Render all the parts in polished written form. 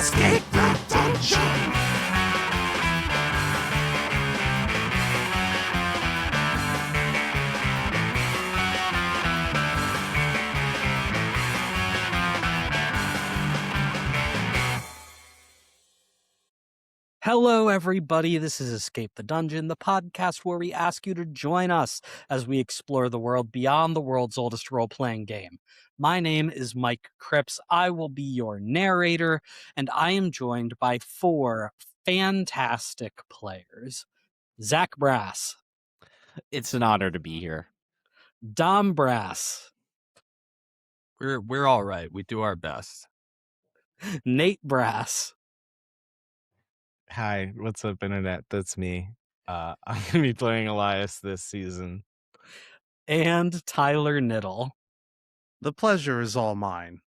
escape the dungeon. Hello, everybody. This is Escape the Dungeon, the podcast where we ask you to join us as we explore the world beyond the world's oldest role-playing game. My name is Mike Cripps. I will be your narrator, and I am joined by 4 fantastic players. Zach Brass. It's an honor to be here. Dom Brass. We're all right. We do our best. Nate Brass. Hi, what's up, Internet? That's me. I'm going to be playing Elias this season. And Tyler Niddle. The pleasure is all mine.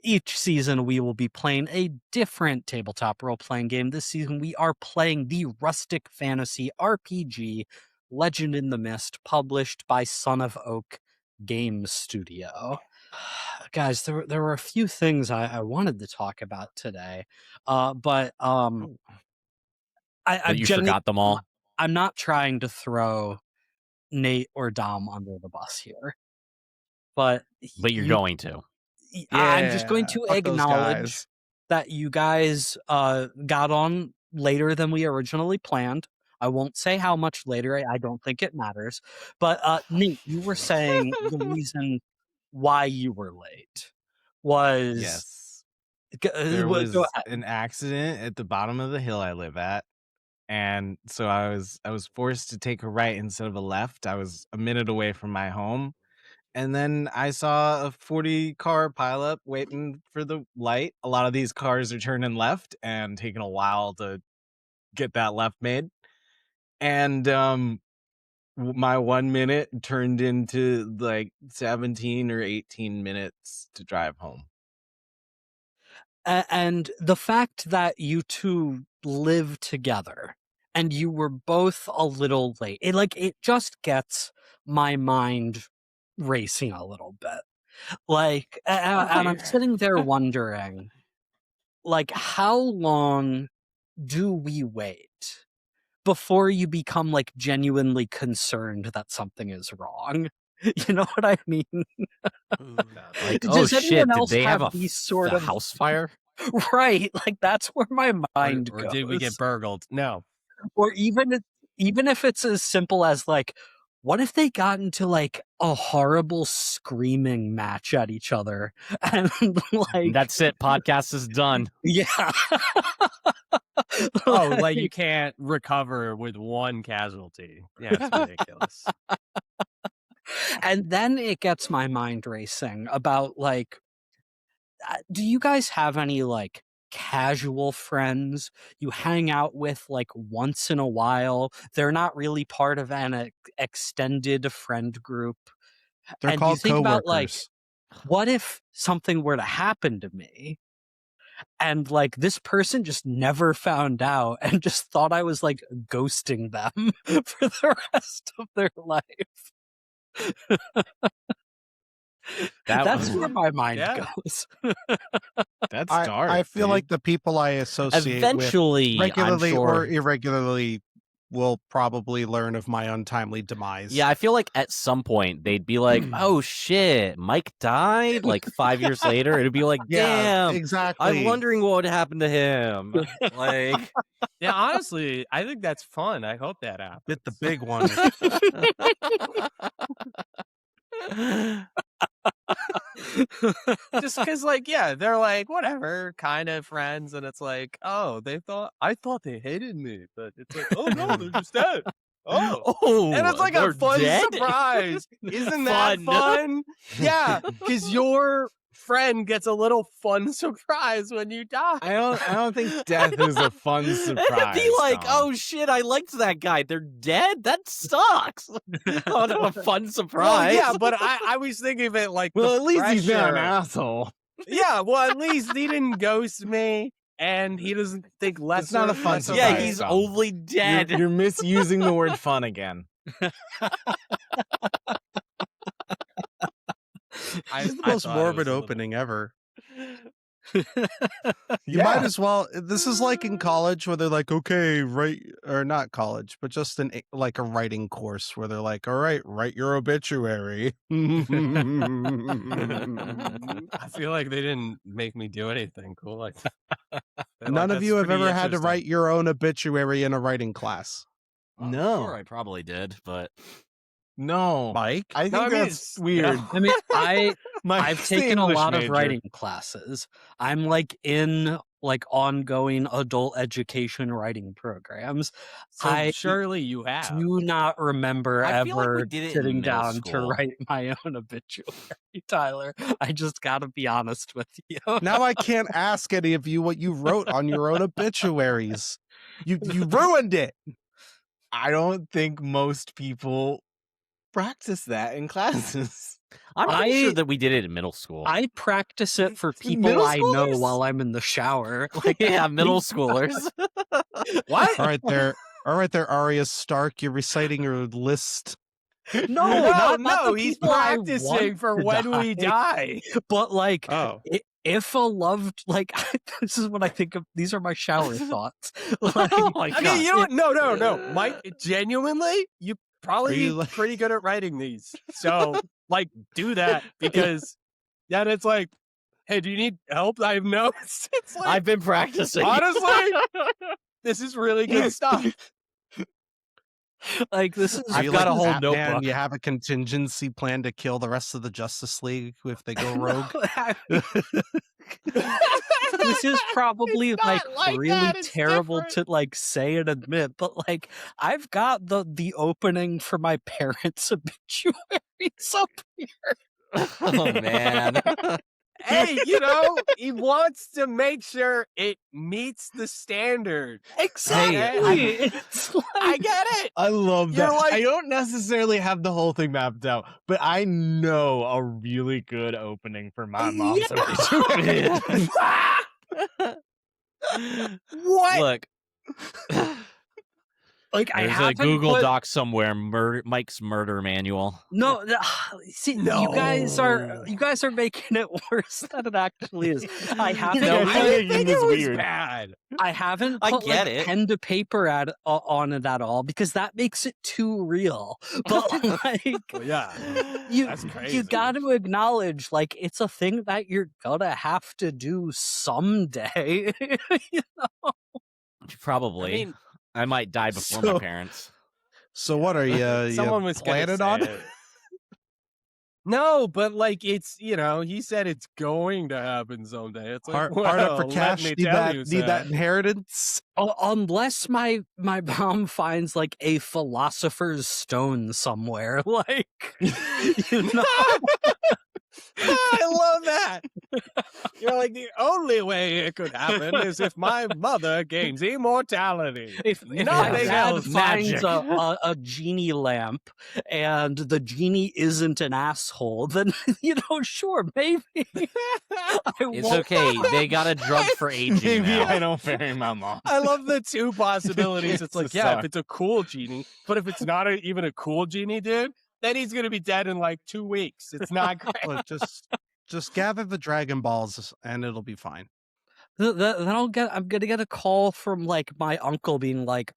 Each season, we will be playing a different tabletop role-playing game. This season, we are playing the rustic fantasy RPG Legend in the Mist, published by Son of Oak Game Studio. Guys, there were a few things I wanted to talk about today, but you forgot them all. I'm not trying to throw Nate or Dom under the bus here, but you're going to. I'm just going to fuck those acknowledge guys. that you guys got on later than we originally planned. I won't say how much later. I don't think it matters. But Nate, you were saying the reason why you were late was Yes. There was go ahead. an accident at the bottom of the hill I live at. And so I was forced to take a right instead of a left. I was a minute away from my home. And then I saw a 40-car pileup waiting for the light. A lot of these cars are turning left and taking a while to get that left made. And my 1 minute turned into like 17 or 18 minutes to drive home. And the fact that you two live together and you were both a little late, it just gets my mind racing a little bit. And I'm sitting there wondering, how long do we wait before you become genuinely concerned that something is wrong? You know what I mean? Oh shit! Did they have a these sort of house fire? Right, that's where my mind or goes. did we get burgled? No. Or even if it's as simple as what if they got into a horrible screaming match at each other and That's it. Podcast is done. Yeah. Oh, you can't recover with one casualty. Yeah, it's ridiculous. And then it gets my mind racing about do you guys have any casual friends you hang out with once in a while? They're not really part of an extended friend group. They're and called you think about coworkers. what if something were to happen to me and this person just never found out and just thought I was ghosting them for the rest of their life? That's where my mind goes. That's dark. I feel dude. like the people I associate Eventually, with regularly I'm sure. or irregularly will probably learn of my untimely demise. Yeah, I feel like at some point they'd be like, "Oh shit, Mike died." 5 years later, it'd be like, Yeah, "Damn, exactly. I'm wondering what would happen to him." Yeah, honestly, I think that's fun. I hope that happens. Get the big one. Just because, they're whatever kind of friends, and it's oh, I thought they hated me, but it's oh no, they're just dead. Oh, and it's they're a fun dead? surprise. Isn't that fun? Yeah, because your friend gets a little fun surprise when you die. I don't think death is a fun surprise. It'd be like, Tom. "Oh shit, I liked that guy. They're dead. That sucks." Oh, no, a fun surprise. Well, yeah, but I was thinking of it well, at least he's not an pressure. asshole. Yeah, well, at least he didn't ghost me, and he doesn't think less. It's not a fun less of Yeah, surprise. me. he's Tom. only dead. You're misusing the word fun again. It's the most morbid opening ever. You might as well. This is like in college where they're like, okay, write, or not college, but just like a writing course where they're like, all right, write your obituary. I feel like they didn't make me do anything cool like that. None of you have ever had to write your own obituary in a writing class. No. Sure, I probably did, but No, Mike? I think No, I mean, that's it's- weird. I mean, I've Mike's the taken a English lot of major. writing classes. I'm like in like ongoing adult education writing programs. So I surely you have. do not remember I feel like we ever did it in sitting middle down to school. write my own obituary, Tyler. I just gotta be honest with you. Now I can't ask any of you what you wrote on your own obituaries. You ruined it. I don't think most people practice that in classes. I'm pretty sure I- that we did it in middle school. I practice it for people Middle I know schoolers? while I'm in the shower. Like, yeah, middle schoolers. What? All right, there, Arya Stark. You're reciting your list. not no, the he's people I practicing want for to when we die. But like, Oh, if a loved, like, this is what I think of. These are my shower thoughts. Like, oh my I god! mean, you know what? No, Mike. Genuinely, you probably Are you be like- pretty good at writing these. So, like, do that because then it's like, hey, do you need help? I have notes. It's like, I've been practicing. honestly, this is really good stuff. like this is. Are I've you got like a whole Batman? notebook. You have a contingency plan to kill the rest of the Justice League if they go rogue. This is probably It's not like really that, it's terrible different. to like say and admit, but like I've got the opening for my parents' obituaries up here. oh man! Hey, you know, he wants to make sure it meets the standard. Exactly. It's like, I get it. I love You're that. like- I don't necessarily have the whole thing mapped out, but I know a really good opening for my mom's obituary. What? Look, like I there's a haven't Google put- Doc somewhere. Mike's murder manual. No, see, you guys are making it worse than it actually is. I haven't. No, I we didn't think think it it was was weird. bad. I haven't I put get like it. pen to paper on it at all because that makes it too real. But like Well, yeah. you That's crazy. you got to acknowledge like it's a thing that you're gonna have to do someday. Probably. I mean, I might die before So- my parents. So what are you? someone you was gonna planning say on? it. No, but like it's he said it's going to happen someday. It's like Hard up for well, cash. Let me Need tell that. you, Need sir. that inheritance. Unless my mom finds like a philosopher's stone somewhere, like you know. I love that. You're like the only way it could happen is if my mother gains immortality. If my Nothing dad else finds magic. a genie lamp and the genie isn't an asshole, then sure, maybe. It's okay. They got a drug for aging Maybe now. I don't bury my mom. I love the two possibilities. It's like, It's yeah, a if it's a cool genie, but if it's not even a cool genie, dude, then he's gonna be dead in like 2 weeks. It's not great. Look, just gather the Dragon Balls and it'll be fine. Then I'm gonna get a call from like my uncle being like,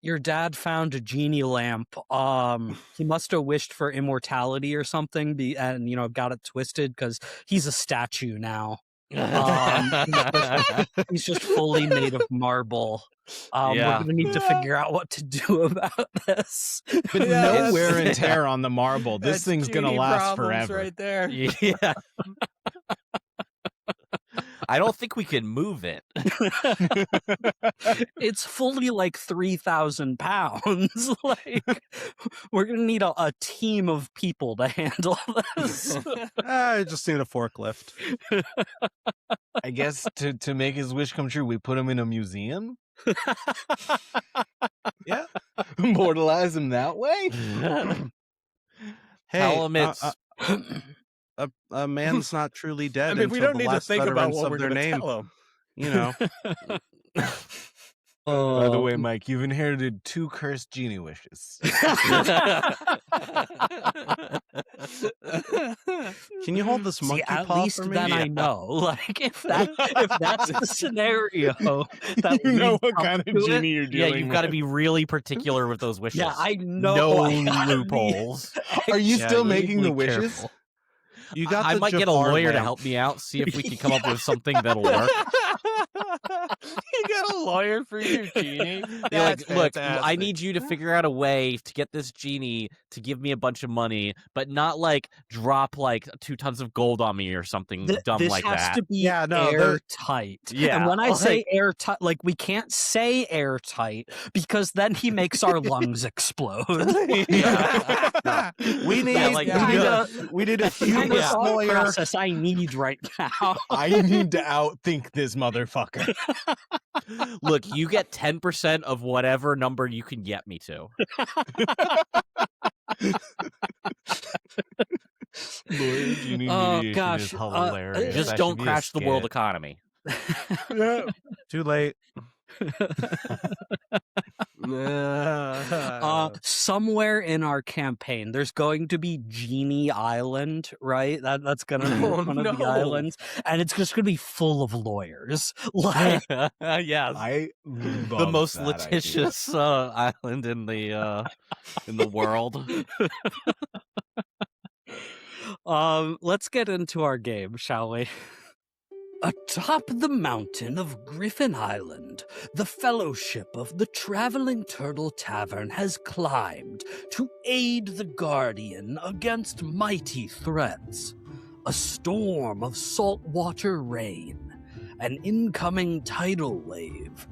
"Your dad found a genie lamp. He must have wished for immortality or something, and got it twisted because he's a statue now. He's just fully made of marble. Yeah. We're gonna need to figure out what to do about this." But Yeah, no that's- wear and tear on the marble. This That's thing's gonna genie last problems forever. right there. Yeah. I don't think we can move it. It's fully like 3,000 pounds. Like, we're gonna need a team of people to handle this. I just need a forklift. I guess to make his wish come true, we put him in a museum. Yeah, immortalize him that way. Hey, Tell him it's a man's not truly dead I mean, we until don't the need to last think about utterance what of we're their gonna name. tell him. You know, By the way, Mike, you've inherited 2 cursed genie wishes. Can you hold this See, monkey at paw least for me? then I know. Like, if that's the scenario that You know leads what up kind of to it, genie you're Yeah, dealing you've got to with. be really particular with those wishes. yeah, I know. No I gotta be loopholes. Are you Yeah, still you making the extremely wishes? careful. You got I the might get a Jafar lawyer to lamp. help me out, see if we can come up with something that'll work. You got a lawyer for your genie? You're like, That's look, I fantastic. need you to figure out a way to get this genie to give me a bunch of money, but not like drop like 2 tons of gold on me or something dumb This like has that. to be Yeah, no, airtight. Yeah, And when I like- say airtight, like, we can't say airtight because then he makes our lungs explode. Yeah. We need, That's like, the you kinda- we need a that's the kind of hubris thought lawyer. process I need right now. I need to outthink this motherfucker. Look, you get 10% of whatever number you can get me to. Lawyer genie Oh, mediation gosh, is hilarious. Just That don't should be a crash the world skit. economy. Too late. Somewhere in our campaign, there's going to be Genie Island, right? That's gonna be Oh, one of the no. islands, and it's just gonna be full of lawyers. Like, Yeah, I the love most that idea. litigious island in the world. let's get into our game, shall we? Atop the mountain of Griffin Island, the Fellowship of the Traveling Turtle Tavern has climbed to aid the Guardian against mighty threats. A storm of saltwater rain, an incoming tidal wave,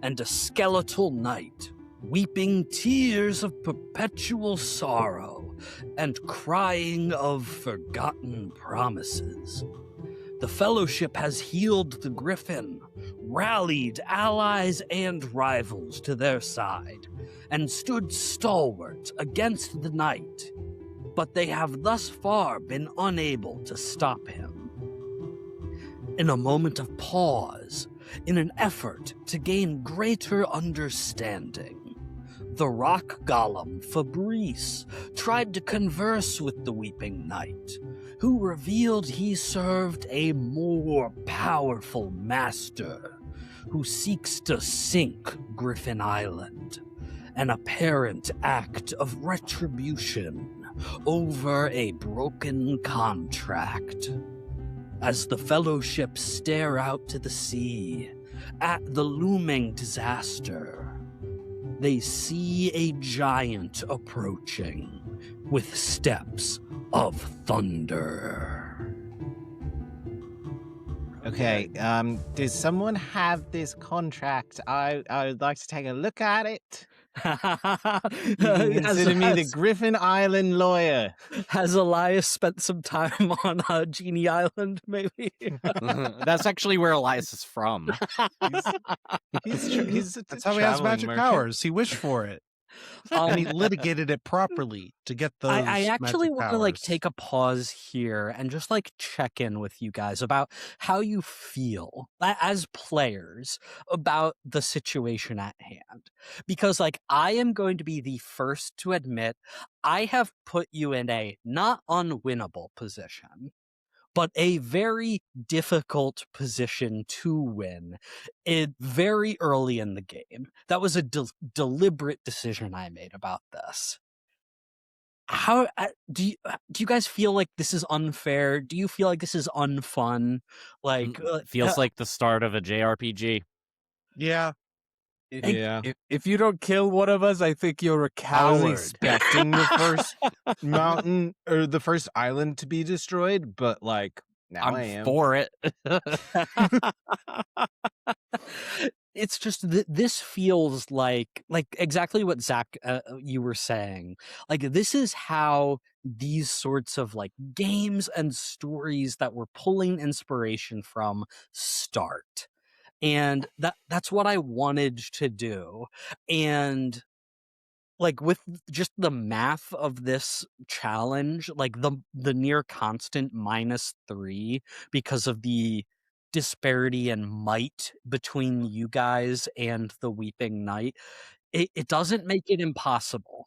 and a skeletal night, weeping tears of perpetual sorrow and crying of forgotten promises. The Fellowship has healed the Griffin, rallied allies and rivals to their side, and stood stalwart against the Knight, but they have thus far been unable to stop him. In a moment of pause, in an effort to gain greater understanding, the rock golem Fabrice tried to converse with the Weeping Knight, who revealed he served a more powerful master who seeks to sink Griffin Island, an apparent act of retribution over a broken contract. As the Fellowship stare out to the sea, at the looming disaster, they see a giant approaching with steps of thunder. Okay, does someone have this contract? I would like to take a look at it. You can consider me the Griffin Island lawyer. Has Elias spent some time on Genie Island, maybe? That's actually where Elias is from. He's That's how he has magic powers. He wished for it. And he litigated it properly to get those. I actually want to powers. take a pause here and just check in with you guys about how you feel as players about the situation at hand, because I am going to be the first to admit I have put you in a not unwinnable position, but a very difficult position to win very early in the game. That was a deliberate decision I made about this. How do you guys feel like this is unfair? Do you feel like this is unfun? Feels like the start of a JRPG. Yeah. Yeah. If you don't kill one of us, I think you're a I was coward. expecting the first mountain or the first island to be destroyed, but now I I'm am. for it. It's just this feels like exactly what Zach you were saying. This is how these sorts of games and stories that we're pulling inspiration from start. And that's what I wanted to do. And with just the math of this challenge, the near constant -3 because of the disparity in might between you guys and the Weeping Knight, it doesn't make it impossible,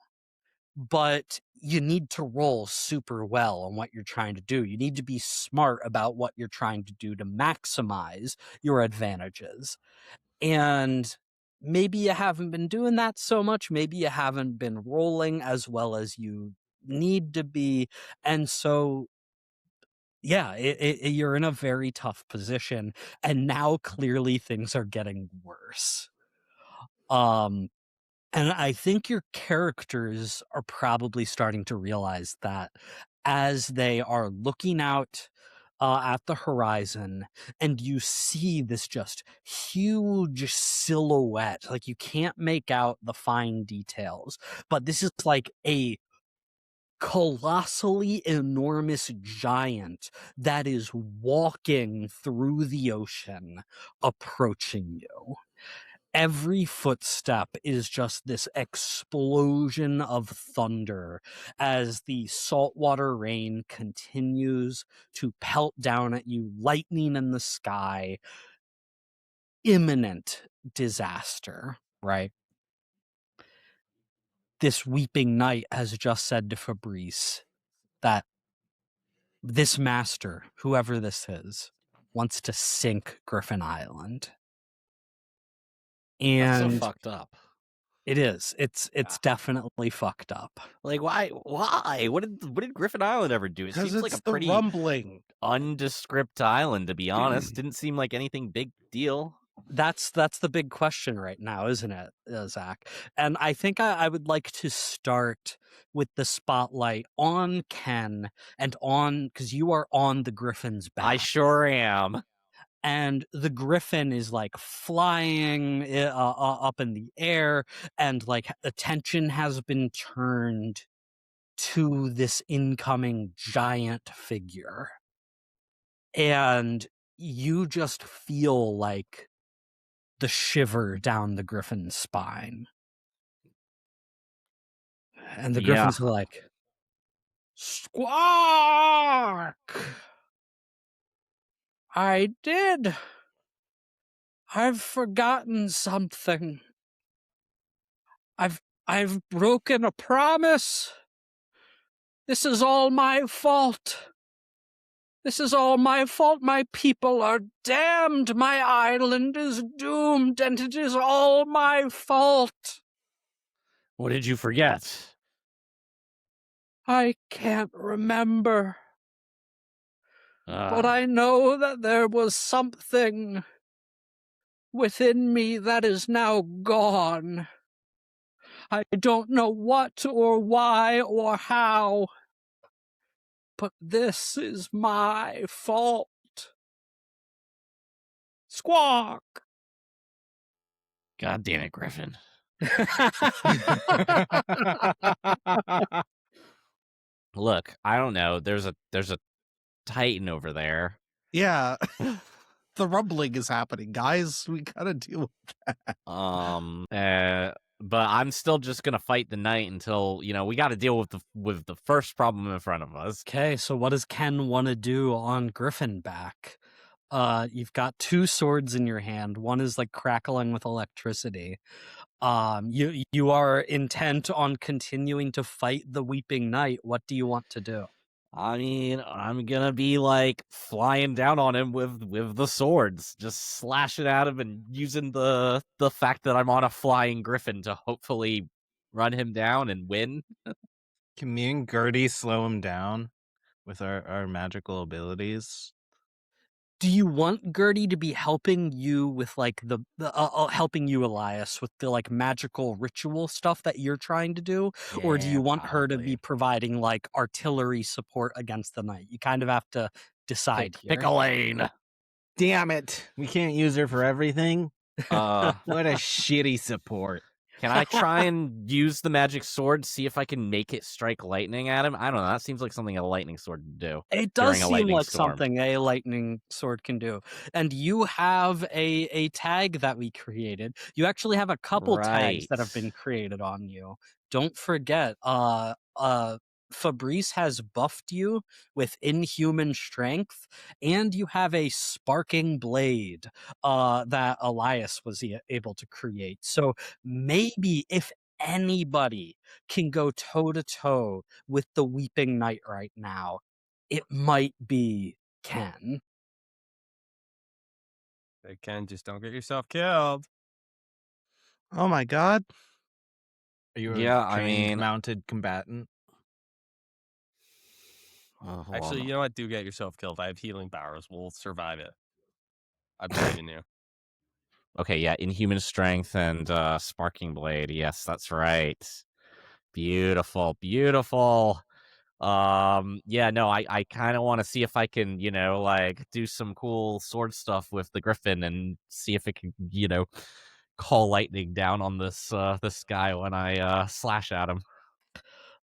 but you need to roll super well on what you're trying to do. You need to be smart about what you're trying to do to maximize your advantages. And maybe you haven't been doing that so much. Maybe you haven't been rolling as well as you need to be. And so, yeah, you're in a very tough position. And now clearly things are getting worse. And I think your characters are probably starting to realize that as they are looking out at the horizon, and you see this just huge silhouette. Like, you can't make out the fine details, but this is like a colossally enormous giant that is walking through the ocean, approaching you. Every footstep is just this explosion of thunder as the saltwater rain continues to pelt down at you, lightning in the sky, imminent disaster, right? This Weeping Knight has just said to Fabrice that this master, whoever this is, wants to sink Griffin Island. That's so And fucked up. it is. It's definitely fucked up. Like, why? What did Griffin Island ever do? It Because seems it's like a the pretty rumbling. undescript island, to be honest. Didn't seem like anything big deal. That's the big question right now, isn't it, Zach? And I think I would like to start with the spotlight on Ken and on, because you are on the Griffin's back. I sure am. And the Griffin is like flying up in the air, and like attention has been turned to this incoming giant figure. And you just feel like the shiver down the Griffin's spine. And the Griffin's like, "Squawk! I did. I've forgotten something. I've broken a promise. This is all my fault. This is all my fault. My people are damned. My island is doomed, and it is all my fault. What did you forget? I can't remember. But I know that there was something within me that is now gone. I don't know what or why or how, but this is my fault. Squawk! God damn it, Griffin. Look, I don't know. There's a Titan over there. Yeah. The rumbling is happening, guys. We gotta deal with that. But I'm still just gonna fight the knight until, we gotta deal with the first problem in front of us. Okay, so what does Ken want to do on Griffin back? You've got two swords in your hand. One is like crackling with electricity. You are intent on continuing to fight the Weeping Knight. What do you want to do? I mean, I'm gonna be like flying down on him with the swords, just slashing at him and using the fact that I'm on a flying griffin to hopefully run him down and win. Can me and Gertie slow him down with our magical abilities? Do you want Gertie to be helping you with like the helping you, Elias, with the like magical ritual stuff that you're trying to do, or do you want her to be providing like artillery support against the knight? You kind of have to decide here. Pick a lane. Damn it! We can't use her for everything. Uh, What a shitty support. Can I try and use the magic sword, see if I can make it strike lightning at him? I don't know. That seems like something a lightning sword would do. It does during a seem lightning like storm. something a lightning sword can do. And you have a tag that we created. You actually have a couple tags that have Right. been created on you. Don't forget, Fabrice has buffed you with inhuman strength, and you have a sparking blade that Elias was able to create. So maybe if anybody can go toe to toe with the Weeping Knight right now, it might be Ken. Hey, Ken, just don't get yourself killed. Oh my god. Are you Yeah, a I trained mean- mounted combatant? Hold Actually, on. you know what? Do get yourself killed. I have healing powers. We'll survive it. I believe in you. Okay, yeah, inhuman strength and sparking blade. Yes, that's right. Beautiful, beautiful. Yeah, no, I kind of want to see if I can, like do some cool sword stuff with the Griffin and see if it can, call lightning down on this guy when I slash at him.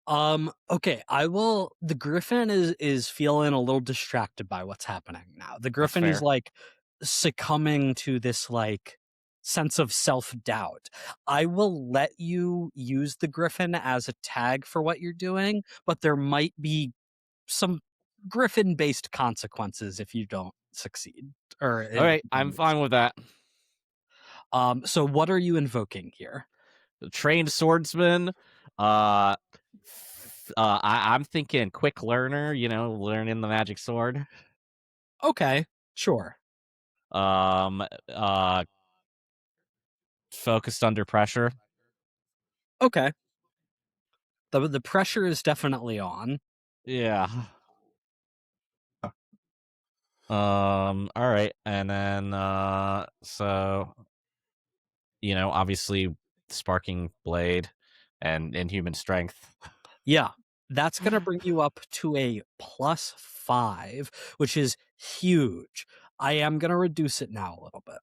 Okay, the Griffin is feeling a little distracted by what's happening now. The Griffin is fair. like succumbing to this like sense of self-doubt. I will let you use the Griffin as a tag for what you're doing, but there might be some Griffin-based consequences if you don't succeed. Or All right, I'm fine with that. So what are you invoking here? The trained swordsman. I'm thinking quick learner. Learning the magic sword. Okay, sure. Focused under pressure. Okay. The pressure is definitely on. Yeah. All right, and then so obviously sparking blade and inhuman strength. Yeah, that's going to bring you up to a +5, which is huge. I am going to reduce it now a little bit.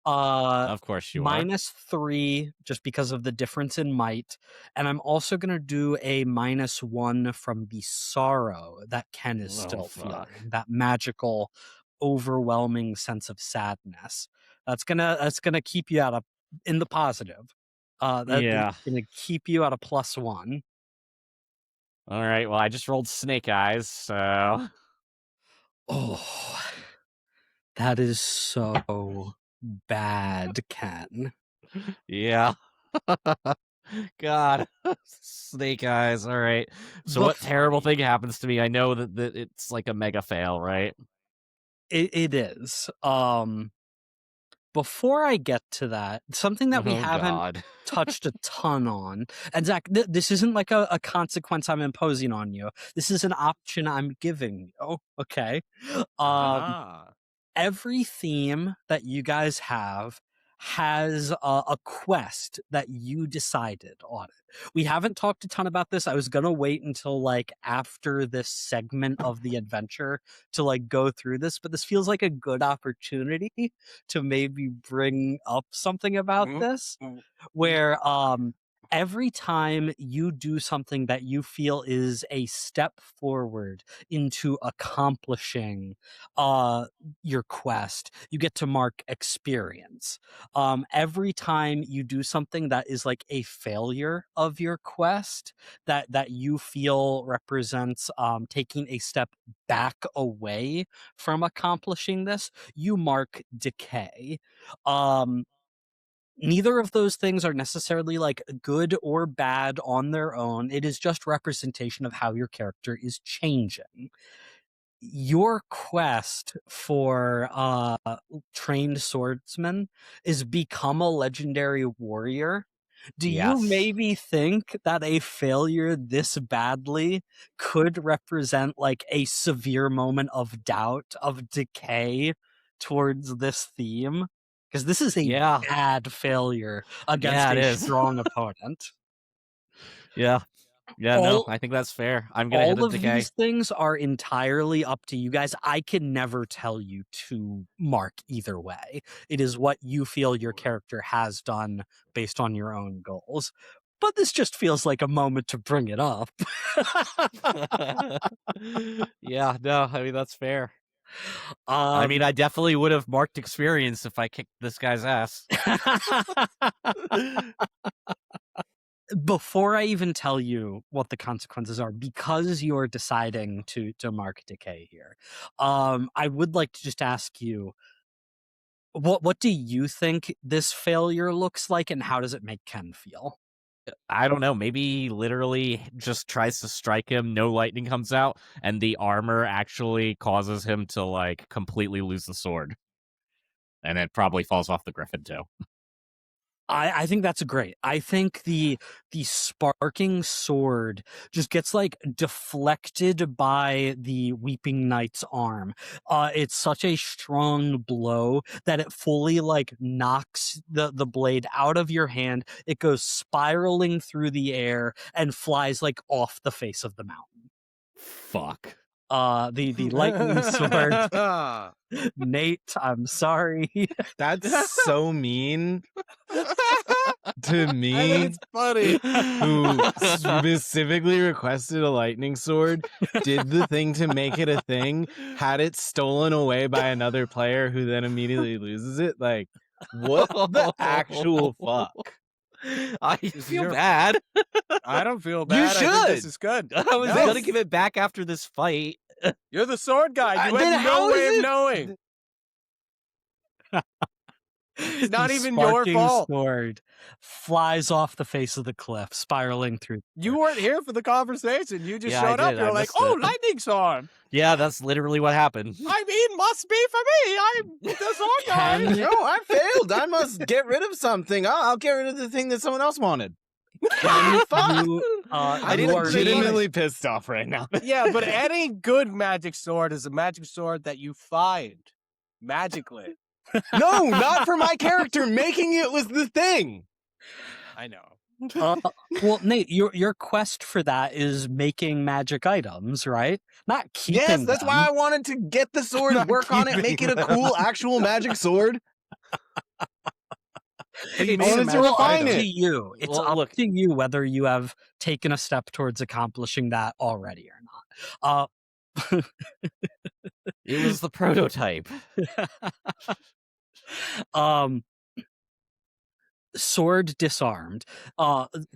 Of course you are. -3 just because of the difference in might, and I'm also going to do a -1 from the sorrow that Ken is Oh, still fuck. feeling, that magical, overwhelming sense of sadness. That's gonna keep you in the positive. That's Yeah. gonna keep you at a +1. All right. Well, I just rolled snake eyes, so Oh, that is so bad, Ken. yeah. God, snake eyes. All right. So, The what terrible thing happens to me? I know that it's like a mega fail, right? It is. Before I get to that, something that we Oh haven't God. touched a ton on, and Zach, this isn't like a consequence I'm imposing on you. This is an option I'm giving you. Okay. Ah. Every theme that you guys have has a quest that you decided on it. We haven't talked a ton about this. I was gonna wait until like after this segment of the adventure to like go through this, but this feels like a good opportunity to maybe bring up something about this where every time you do something that you feel is a step forward into accomplishing your quest, you get to mark experience. Every time you do something that is like a failure of your quest that you feel represents taking a step back away from accomplishing this, you mark decay. Neither of those things are necessarily like good or bad on their own. It is just representation of how your character is changing. Your quest for trained swordsman is become a legendary warrior. Do you Yes. maybe think that a failure this badly could represent like a severe moment of doubt, of decay towards this theme? Because this is a Yeah. bad failure against Yeah, it a is. strong opponent. Yeah. Yeah. No, I think that's fair. I'm gonna hit All a of decay. these things are entirely up to you guys. I can never tell you to mark either way. It is what you feel your character has done based on your own goals. But this just feels like a moment to bring it up. Yeah. No, I mean that's fair. I mean, I definitely would have marked experience if I kicked this guy's ass. before I even tell you what the consequences are, because you're deciding to mark decay here, I would like to just ask you, what do you think this failure looks like, and how does it make Ken feel? I don't know. Maybe he literally just tries to strike him. No lightning comes out, and the armor actually causes him to like completely lose the sword, and it probably falls off the griffin too. I think that's great. I think the sparking sword just gets like deflected by the Weeping Knight's arm. It's such a strong blow that it fully like knocks the blade out of your hand. It goes spiraling through the air and flies like off the face of the mountain. Fuck. The lightning sword. Nate, I'm sorry. That's so mean to me, That's funny. who specifically requested a lightning sword, did the thing to make it a thing, had it stolen away by another player who then immediately loses it. Like, what the actual fuck? I is feel your- bad. I don't feel bad. I think this should. is good. I was No. gonna give it back after this fight. You're the sword guy. You Then had no how way is of it- knowing. It's not The even your sparking fault. sword flies off the face of the cliff, spiraling through. You weren't here for the conversation. You just Yeah, I showed up. did. You're I like, missed oh, it." lightning sword. Yeah, that's literally what happened. I mean, must be for me. I'm the sword guy. Can- No, I failed. I must get rid of something. I'll get rid of the thing that someone else wanted. Fuck. You, I'm you are legitimately pissed off right now. Yeah, but any good magic sword is a magic sword that you find magically. No, not for my character. Making it was the thing. I know. well, Nate, your quest for that is making magic items, right? Not keeping Yes, that's them. why I wanted to get the sword, Not work on it, make it a keeping cool actual magic sword. It's I wanted to refine up to it. you. It's Well, up look- to you whether you have taken a step towards accomplishing that already or not. It was the prototype. Sword disarmed.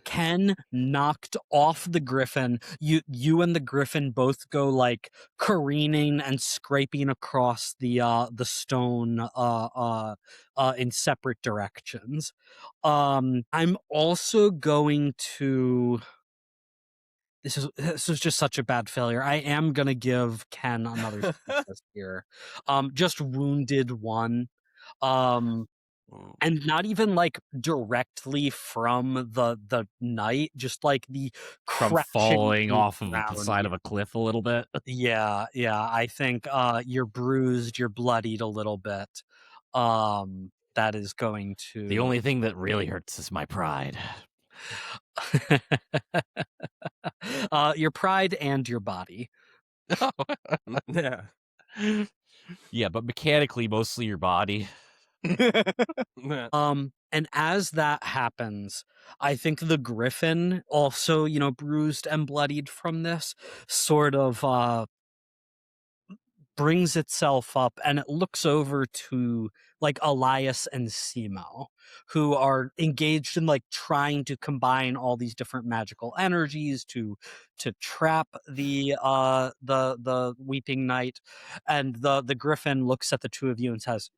Ken knocked off the griffin. You and the griffin both go like careening and scraping across the stone in separate directions. I'm also going to. This is just such a bad failure. I am gonna give Ken another success here. Just wounded one. And not even like directly from the knight, just like the From crashing falling to off of the ground. side of a cliff a little bit. Yeah. I think you're bruised, you're bloodied a little bit. That is going to The only thing that really hurts is my pride. your pride and your body. Yeah. Yeah, but mechanically, mostly your body. And as that happens, I think the griffin, also, bruised and bloodied from this, sort of brings itself up and it looks over to like Elias and Simo, who are engaged in like trying to combine all these different magical energies to trap the Weeping Knight. And the griffin looks at the two of you and says,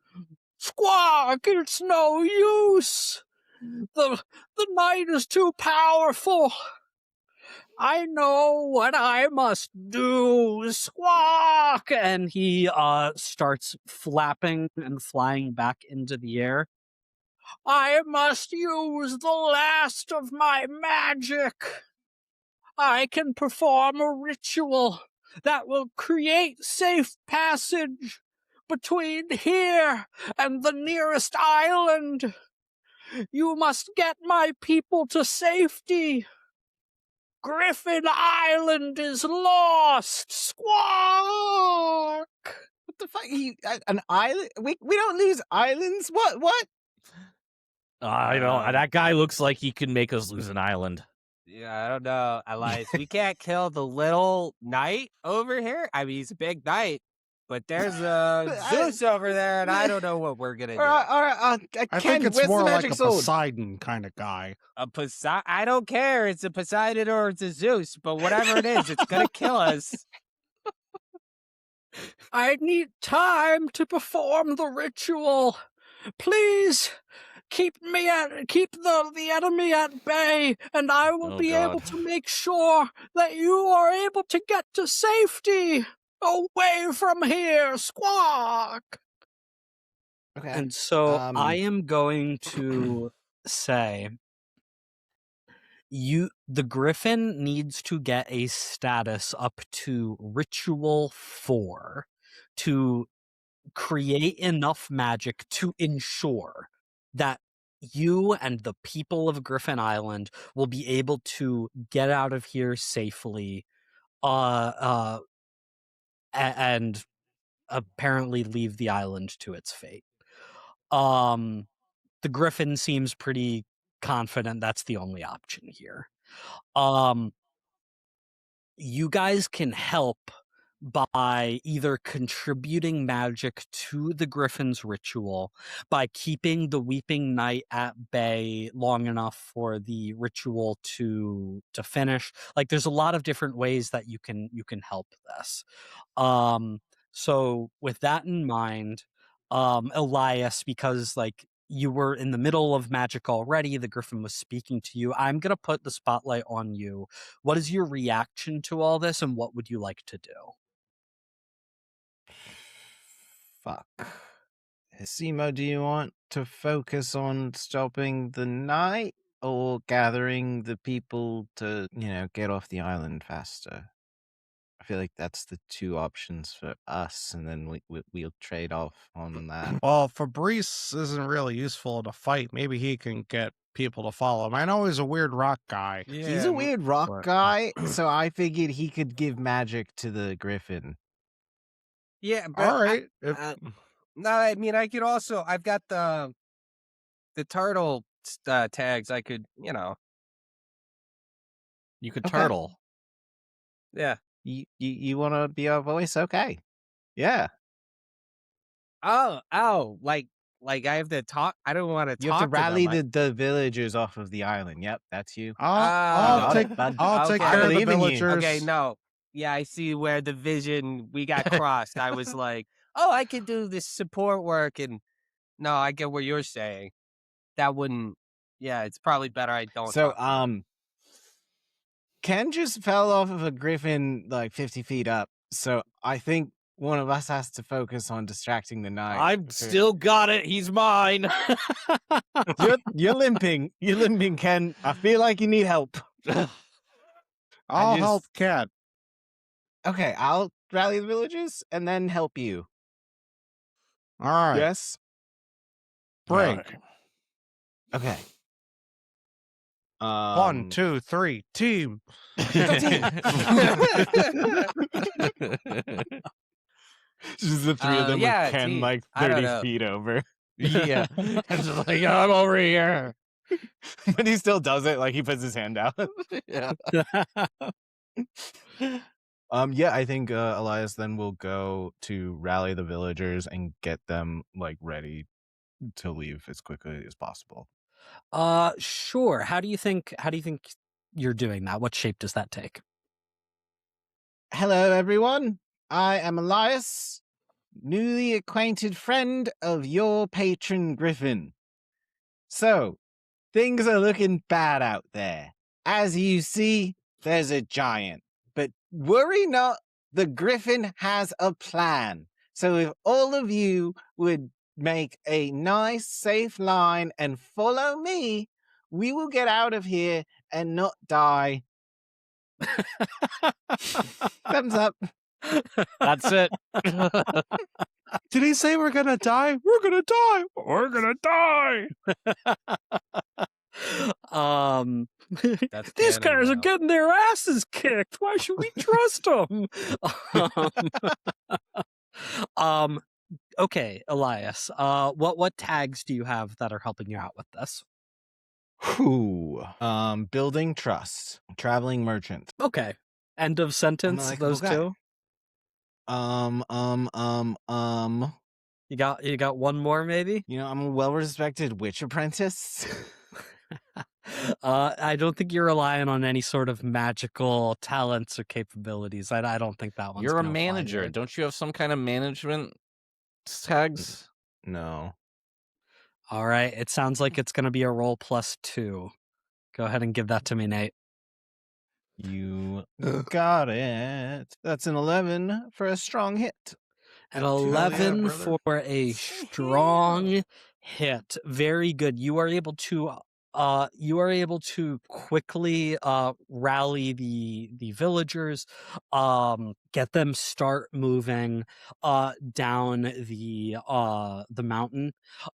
"Squawk, it's no use. The knight is too powerful. I know what I must do, squawk!" And he starts flapping and flying back into the air. "I must use the last of my magic. I can perform a ritual that will create safe passage between here and the nearest island. You must get my people to safety. Griffin Island is lost. Squawk!" What the fuck? An island? We don't lose islands. What? I know. That guy looks like he could make us lose an island. Yeah, I don't know, Elias. We can't kill the little knight over here. I mean, he's a big knight, but there's a Zeus over there, and I don't know what we're gonna do. All right, I Ken, think it's where's more the like magic a sword? Poseidon kind of guy. A Poseidon? I don't care. It's a Poseidon or it's a Zeus, but whatever it is, it's gonna kill us. I need time to perform the ritual. Please keep the enemy at bay, and I will Oh, be God. able to make sure that you are able to get to safety away from here. Squawk. Okay. And so I am going to say the Griffin needs to get a status up to Ritual 4 to create enough magic to ensure that you and the people of Griffin Island will be able to get out of here safely and apparently leave the island to its fate. The Griffin seems pretty confident that's the only option here. You guys can help by either contributing magic to the Griffin's ritual, by keeping the Weeping Knight at bay long enough for the ritual to finish. Like, there's a lot of different ways that you can help this. So with that in mind, Elias, because like you were in the middle of magic already, the Griffin was speaking to you, I'm gonna put the spotlight on you. What is your reaction to all this, and what would you like to do? Fuck. Simo, do you want to focus on stopping the night or gathering the people to, get off the island faster? I feel like that's the two options for us, and then we'll trade off on that. Well, Fabrice isn't really useful in a fight. Maybe he can get people to follow him. I know he's a weird rock guy. Yeah, He's a weird rock but- guy, so I figured he could give magic to the Griffin. Yeah, but All right. no, I mean I could also. I've got the turtle tags. I could, You could Okay. turtle. yeah. You want to be our voice? Okay. Yeah. Oh, like I have to talk. I don't want to talk. You have to rally them. the villagers off of the island. Yep, that's you. I'll got take it, bud. I'll take Okay. care I of the believe in you. villagers. Okay, no. Yeah, I see where the vision we got crossed. I was like, oh, I could do this support work, and no, I get what you're saying. That wouldn't. Yeah, it's probably better I don't. So, talk to them. Ken just fell off of a griffin like 50 feet up. So I think one of us has to focus on distracting the knight. I've still got it. He's mine. You're limping. You're limping, Ken. I feel like you need help. I'll just- help Cat. Okay, I'll rally the villagers and then help you. All right. Yes? Break. Okay. 1, 2, 3, team. Just the three of them yeah, with Ken team. like I don't 30 know. feet over. Yeah. It's just like, I'm over here. But he still does it, like he puts his hand out. Yeah. Yeah, I think Elias then will go to rally the villagers and get them like ready to leave as quickly as possible. Sure. How do you think you're doing that? What shape does that take? Hello, everyone. I am Elias, newly acquainted friend of your patron Griffin. So, things are looking bad out there. As you see, there's a giant. But worry not, the Griffin has a plan. So if all of you would make a nice, safe line and follow me, we will get out of here and not die. Thumbs up. That's it. Did he say we're gonna die? We're gonna die. We're gonna die. That's These canon guys are now. getting their asses kicked. Why should we trust them? Okay, Elias. What tags do you have that are helping you out with this? Whew. Building trust. Traveling merchant. Okay. End of sentence. like, Those okay. two. You got one more maybe? I'm a well-respected witch apprentice. I don't think you're relying on any sort of magical talents or capabilities. I don't think that one's You're a gonna fly manager. here. Don't you have some kind of management tags? No. All right, it sounds like it's gonna be a roll +2. Go ahead and give that to me, Nate. You got it. That's an 11 for a strong hit. An Hell yeah, 11 brother. for a strong hit. Very good. You are able to quickly rally the villagers, get them start moving down the mountain.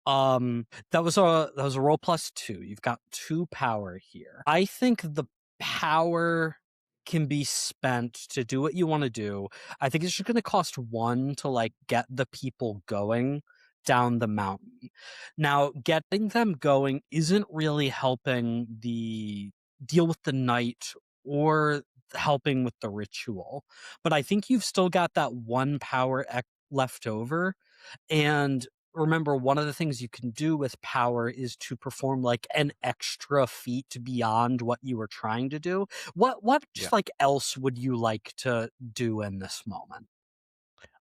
That was a roll +2. You've got 2 power here. I think the power can be spent to do what you want to do. I think it's just going to cost 1 to like get the people going down the mountain. Now, getting them going isn't really helping the deal with the night or helping with the ritual. But I think you've still got that 1 power left over. And remember, one of the things you can do with power is to perform like an extra feat beyond what you were trying to do. What just like else would you like to do in this moment?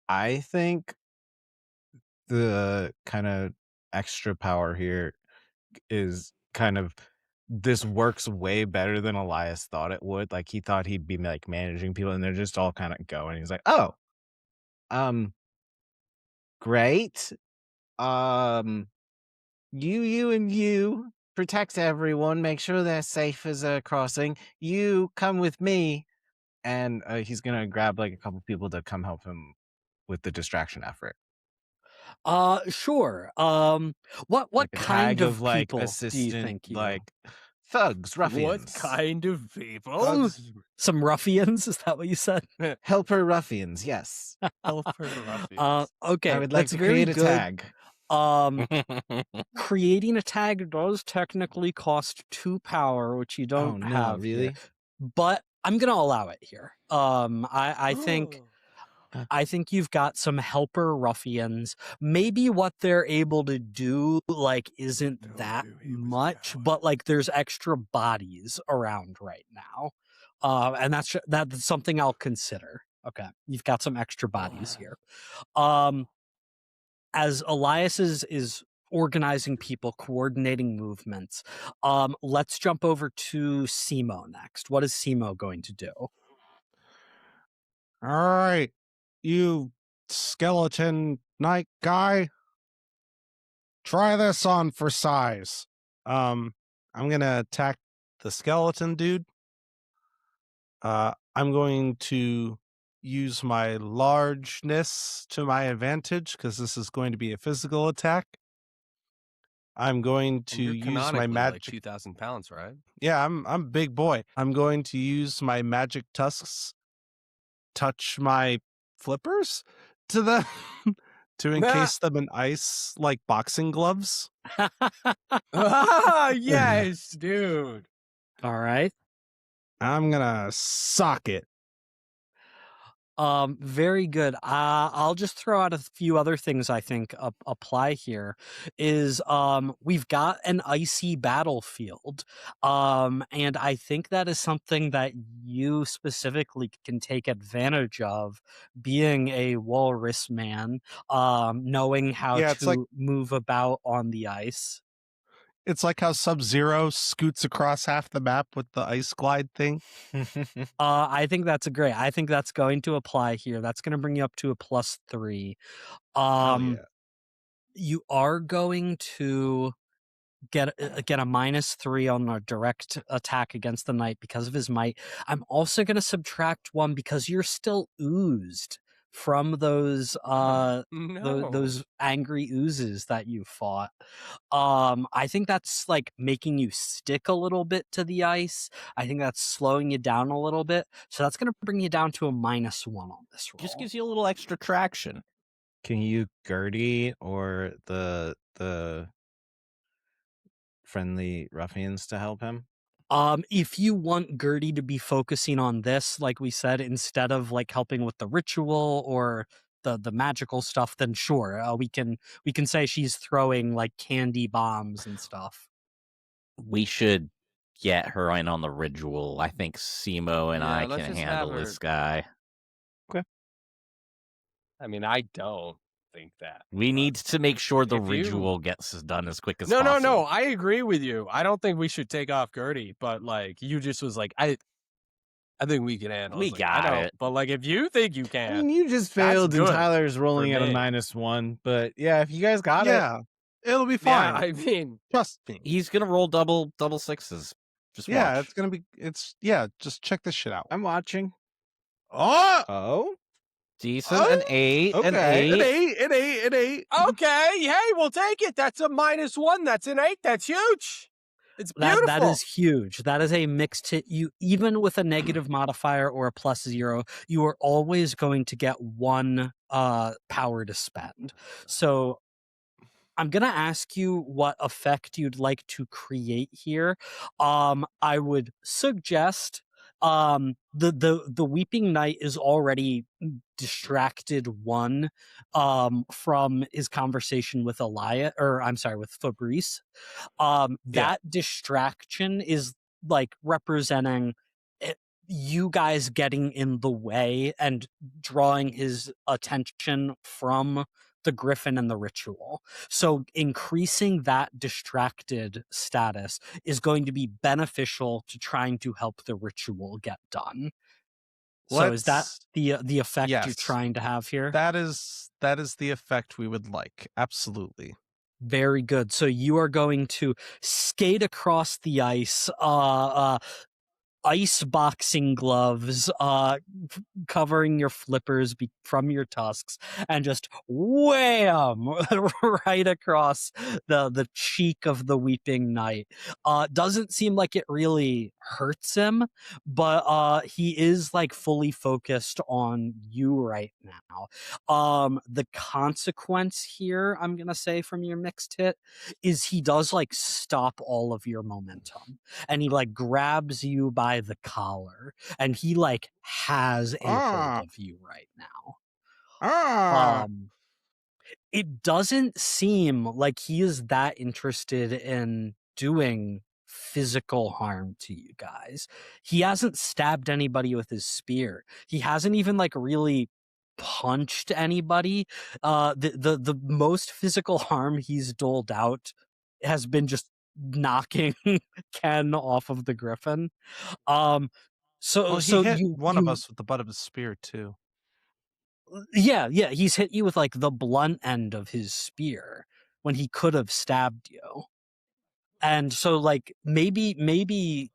I think the kind of extra power here is kind of this works way better than Elias thought it would. Like he thought he'd be like managing people and they're just all kind of going. He's like, "Oh, great. You protect everyone, make sure they're safe as they're crossing. You come with me." And he's gonna grab like a couple people to come help him with the distraction effort. Sure. What Like a kind tag of like people do you assistant, think you? like thugs, What ruffians, kind of people? Thugs. Some ruffians? Is that what you said? helper ruffians. Yes, Helper ruffians. Okay, I would like that's to very create a good. tag. Creating a tag does technically cost 2 power, which you Oh don't no, have here, really? but I'm gonna allow it here. I think you've got some helper ruffians. Maybe what they're able to do like isn't Don't that do me with much, power. but like there's extra bodies around right now. And that's something I'll consider. Okay. You've got some extra bodies here. As Elias is organizing people, coordinating movements, let's jump over to Simo next. What is Simo going to do? All right, you skeleton knight guy, try this on for size. I'm gonna attack the skeleton dude. I'm going to use my largeness to my advantage because this is going to be a physical attack. I'm going And to you're use my canonically magic. like 2,000 pounds, right? Yeah, I'm a big boy. I'm going to use my magic tusks, touch my flippers to them to encase them in ice like boxing gloves. Ah, yes, dude. All right. I'm gonna sock it. Very good. I'll just throw out a few other things I think apply here. Is we've got an icy battlefield, and I think that is something that you specifically can take advantage of, being a walrus man, knowing how Yeah, to it's like move about on the ice. it's like how Sub-Zero scoots across half the map with the ice glide thing. I think that's great. I think that's going to apply here. That's going to bring you up to a +3. Hell yeah. You are going to get a -3 on a direct attack against the knight because of his might. I'm also going to subtract 1 because you're still oozed from those No. those angry oozes that you fought. I think that's like making you stick a little bit to the ice. I think that's slowing you down a little bit. So that's going to bring you down to a -1 on this roll. Just gives you a little extra traction. Can you Gertie or the friendly ruffians to help him? If you want Gertie to be focusing on this, like we said, instead of like helping with the ritual or the magical stuff, then sure, we can say she's throwing like candy bombs and stuff. We should get her in on the ritual. I think Simo and Yeah, I let's can just handle have her- this guy. I mean, I don't think that. We but- need to make sure the if you- ritual gets done as quick as No, possible. no. I agree with you. I don't think we should take off Gertie, but like you just was like, I think we can handle. We It's like, got I know, it. but like if you think you I can, mean, you just That's failed, and good Tyler's rolling at a me. -1. But yeah, if you guys got it, Yeah, it'll be yeah, fine. I mean, Trust me. He's gonna roll double sixes. Just Yeah, watch. it's gonna be. Yeah. Just check this shit out. I'm watching. Oh, Oh, Decent, an 8, an okay. 8. an eight. okay, hey, we'll take it. That's a -1. That's an 8. That's huge. It's beautiful. That is huge. That is a mixed hit. You even with a negative modifier or a +0, you are always going to get 1 power to spend. So I'm gonna ask you what effect you'd like to create here. I would suggest the Weeping Knight is already distracted 1 from his conversation with Elias, or I'm sorry, with Fabrice. That distraction is like representing you guys getting in the way and drawing his attention from the Griffin and the ritual. So increasing that distracted status is going to be beneficial to trying to help the ritual get done. So is that Let's- the effect you're Yes. trying to have here? That is the effect we would like. Absolutely. Very good. So you are going to skate across the ice, ice boxing gloves, covering your flippers from your tusks, and just wham right across the cheek of the Weeping Knight. Doesn't seem like it really hurts him, but he is like fully focused on you right now. The consequence here, I'm gonna say, from your mixed hit is he does like stop all of your momentum, and he like grabs you by the collar, and he like has a hold of you right now. It doesn't seem like he is that interested in doing physical harm to you guys. He hasn't stabbed anybody with his spear. He hasn't even like really punched anybody. The most physical harm he's doled out has been just knocking Ken off of the Griffin. So Well, he so hit you one of you- us with the butt of his spear too. yeah, he's hit you with like the blunt end of his spear when he could have stabbed you. And so like maybe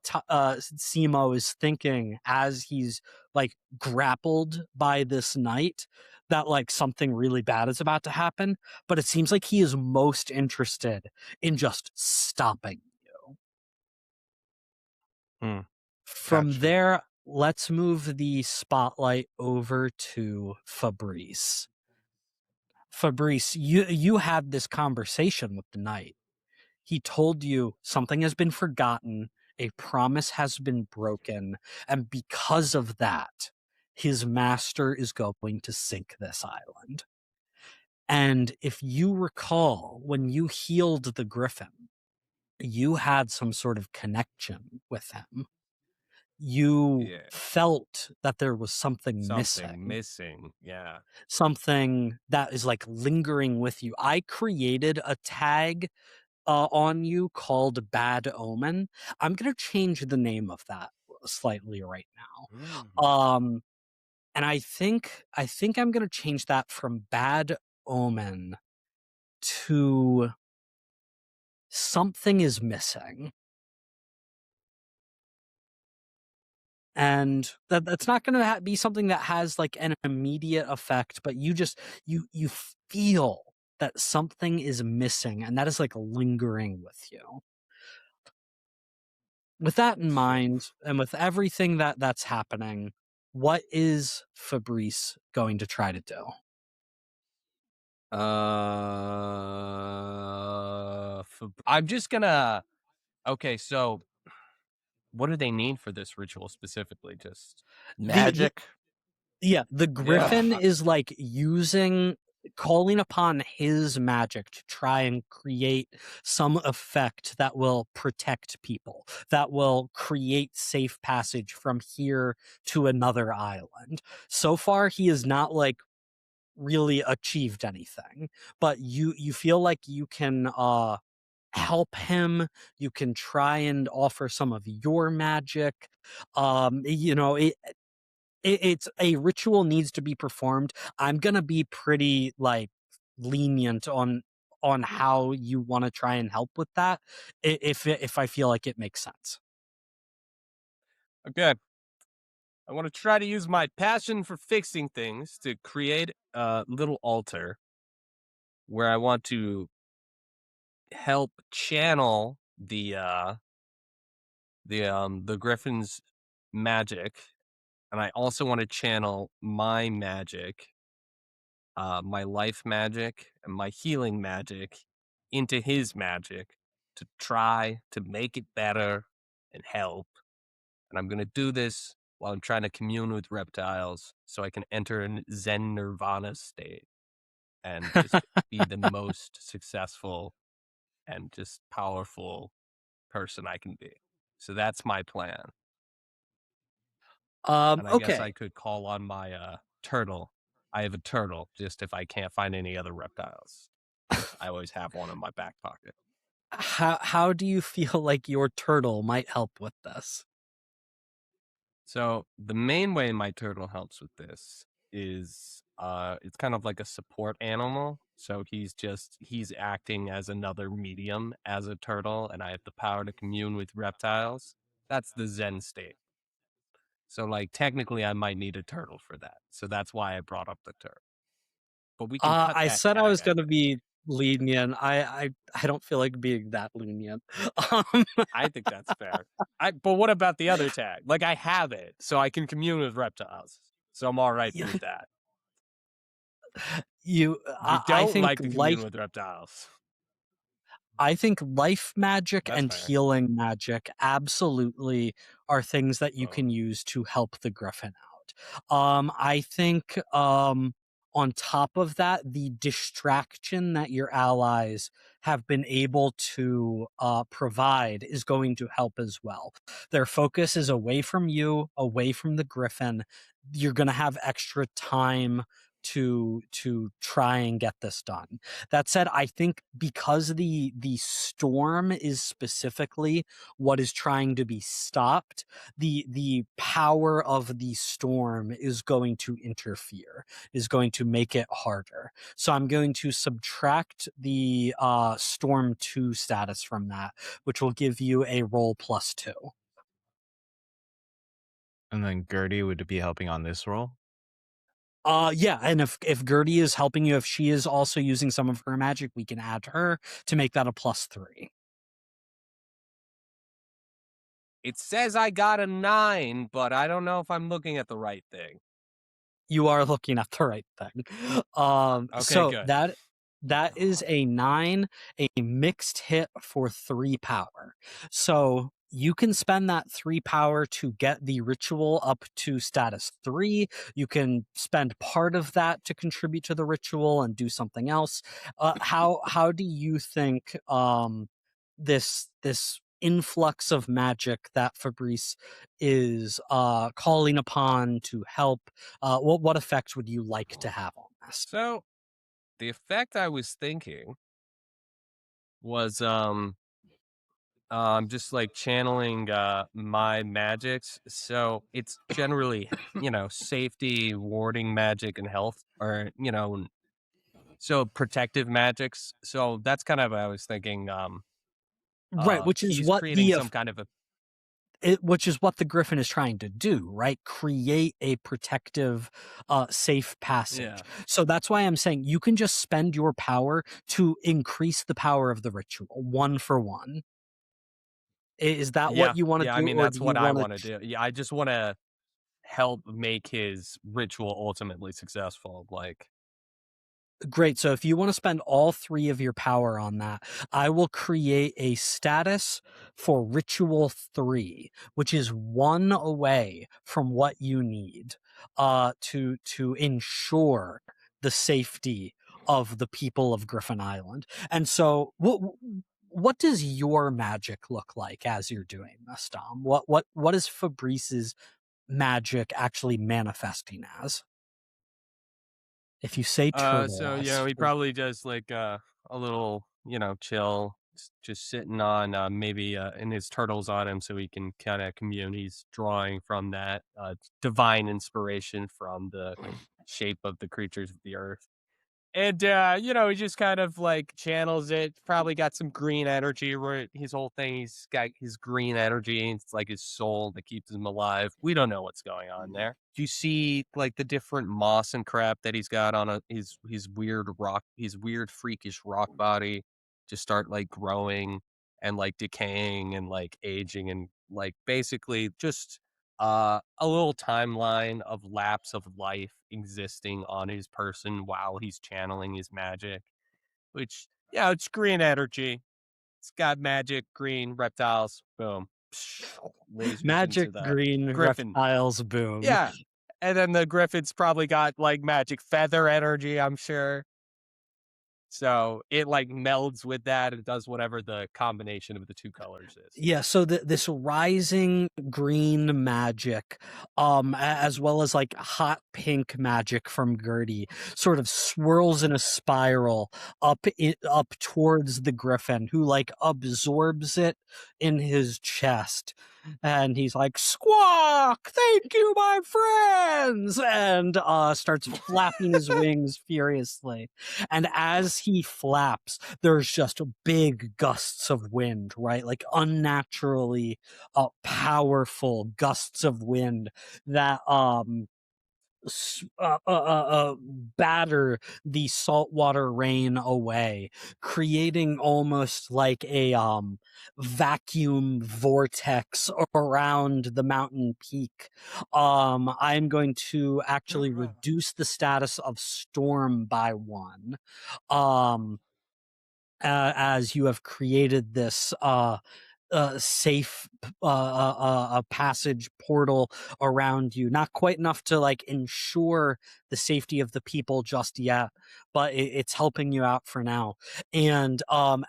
Simo is thinking as he's like grappled by this knight that like something really bad is about to happen, but it seems like he is most interested in just stopping you. From Gotcha. there, let's move the spotlight over to Fabrice. Fabrice, you had this conversation with the knight. He told you something has been forgotten, a promise has been broken, and because of that, his master is going to sink this island. And if you recall, when you healed the Griffin, you had some sort of connection with him. You Yeah. felt that there was something missing. Yeah. something that is like lingering with you. I created a tag on you called Bad Omen. I'm gonna change the name of that slightly right now. And I think I'm gonna change that from Bad Omen to Something is Missing. And that's not going to be something that has like an immediate effect, but you just you feel that something is missing, and that is like lingering with you. With that in mind, and with everything that's happening, what is Fabrice going to try to do? I'm just gonna. Okay, so what do they need for this ritual specifically? Just Magic. The Griffin Yeah. is like calling upon his magic to try and create some effect that will protect people, that will create safe passage from here to another island. So far, he has not like really achieved anything, but you feel like you can help him. You can try and offer some of your magic. It's a ritual needs to be performed. I'm gonna be pretty like lenient on how you want to try and help with that, if I feel like it makes sense. Okay. I want to try to use my passion for fixing things to create a little altar where I want to help channel the Griffin's magic, and I also want to channel my magic, my life magic and my healing magic into his magic to try to make it better and help. And I'm going to do this while I'm trying to commune with reptiles so I can enter an Zen Nirvana state and just be the most successful and just powerful person I can be. So that's my plan. And I guess I Okay. could call on my turtle. I have a turtle just if I can't find any other reptiles. I always have one in my back pocket. How do you feel like your turtle might help with this? So the main way my turtle helps with this is it's kind of like a support animal. So he's acting as another medium as a turtle, and I have the power to commune with reptiles. That's the Zen state. So like technically I might need a turtle for that. So that's why I brought up the turtle. But we can cut I that said I tag, was I gonna think. be lenient. I don't feel like being that lenient. Um, I think that's fair. But what about the other tag? Like I have it, so I can commune with reptiles. So I'm all right Yeah. with that. you, You I don't think like to commune with reptiles. I think life magic That's and fair. healing magic absolutely are things that you Oh. can use to help the Griffin out. I think on top of that, the distraction that your allies have been able to provide is going to help as well. Their focus is away from you, away from the Griffin. You're going to have extra time to try and get this done. That said, I think because the storm is specifically what is trying to be stopped, the power of the storm is going to interfere, is going to make it harder. So I'm going to subtract the storm 2 status from that, which will give you a roll +2. And then Gertie would be helping on this roll. Yeah, and if Gertie is helping you, if she is also using some of her magic, we can add her to make that a +3. It says I got a 9, but I don't know if I'm looking at the right thing. You are looking at the right thing. Okay, So good. that is a 9, a mixed hit for 3 power. So you can spend that 3 power to get the ritual up to status 3. You can spend part of that to contribute to the ritual and do something else. How do you think this influx of magic that Fabrice is calling upon to help, what effect would you like to have on this? So the effect I was thinking was just like channeling my magics. So it's generally, safety, warding magic and health, or so protective magics. So that's kind of what I was thinking. Right, which is He's what creating some kind of a which is what the Griffin is trying to do, right? Create a protective, safe passage. yeah. So that's why I'm saying you can just spend your power to increase the power of the ritual, 1 for 1. Is that Yeah. what you want to Yeah, I do, mean or that's do you what I want want to to? do. Yeah, I just want to help make his ritual ultimately successful. Like Great. So if you want to spend all 3 of your power on that, I will create a status for Ritual 3, which is 1 away from what you need to ensure the safety of the people of Griffin Island. And so what does your magic look like as you're doing this, Dom? What is Fabrice's magic actually manifesting as? If you say turtle, So I he swear. probably does like a little, chill, just sitting on maybe in his turtles on him, so he can kind of commune. He's drawing from that divine inspiration from the shape of the creatures of the earth. And he just kind of like channels it. Probably got some green energy. Where his whole thing, he's got his green energy. It's like his soul that keeps him alive. We don't know what's going on there. Do you see like the different moss and crap that he's got on his weird rock, his weird freakish rock body, just start like growing and like decaying and like aging and like basically just a little timeline of lapse of life existing on his person while he's channeling his magic, which, it's green energy. It's got magic, green, reptiles, boom. Lasers Magic into the green griffin. reptiles boom. Yeah. And then the griffin's probably got like magic feather energy, I'm sure. So it like melds with that and does whatever the combination of the 2 colors is. Yeah, so this rising green magic, as well as like hot pink magic from Gertie, sort of swirls in a spiral up towards the griffin, who like absorbs it in his chest, and he's like, "Squawk! Thank you, my friends!" and starts flapping his wings furiously. And as he flaps, there's just big gusts of wind, right? Like unnaturally powerful gusts of wind that batter the saltwater rain away, creating almost like a vacuum vortex around the mountain peak. I'm going to actually reduce the status of storm by 1. As you have created this safe passage portal around you. Not quite enough to like ensure the safety of the people just yet, but it's helping you out for now. And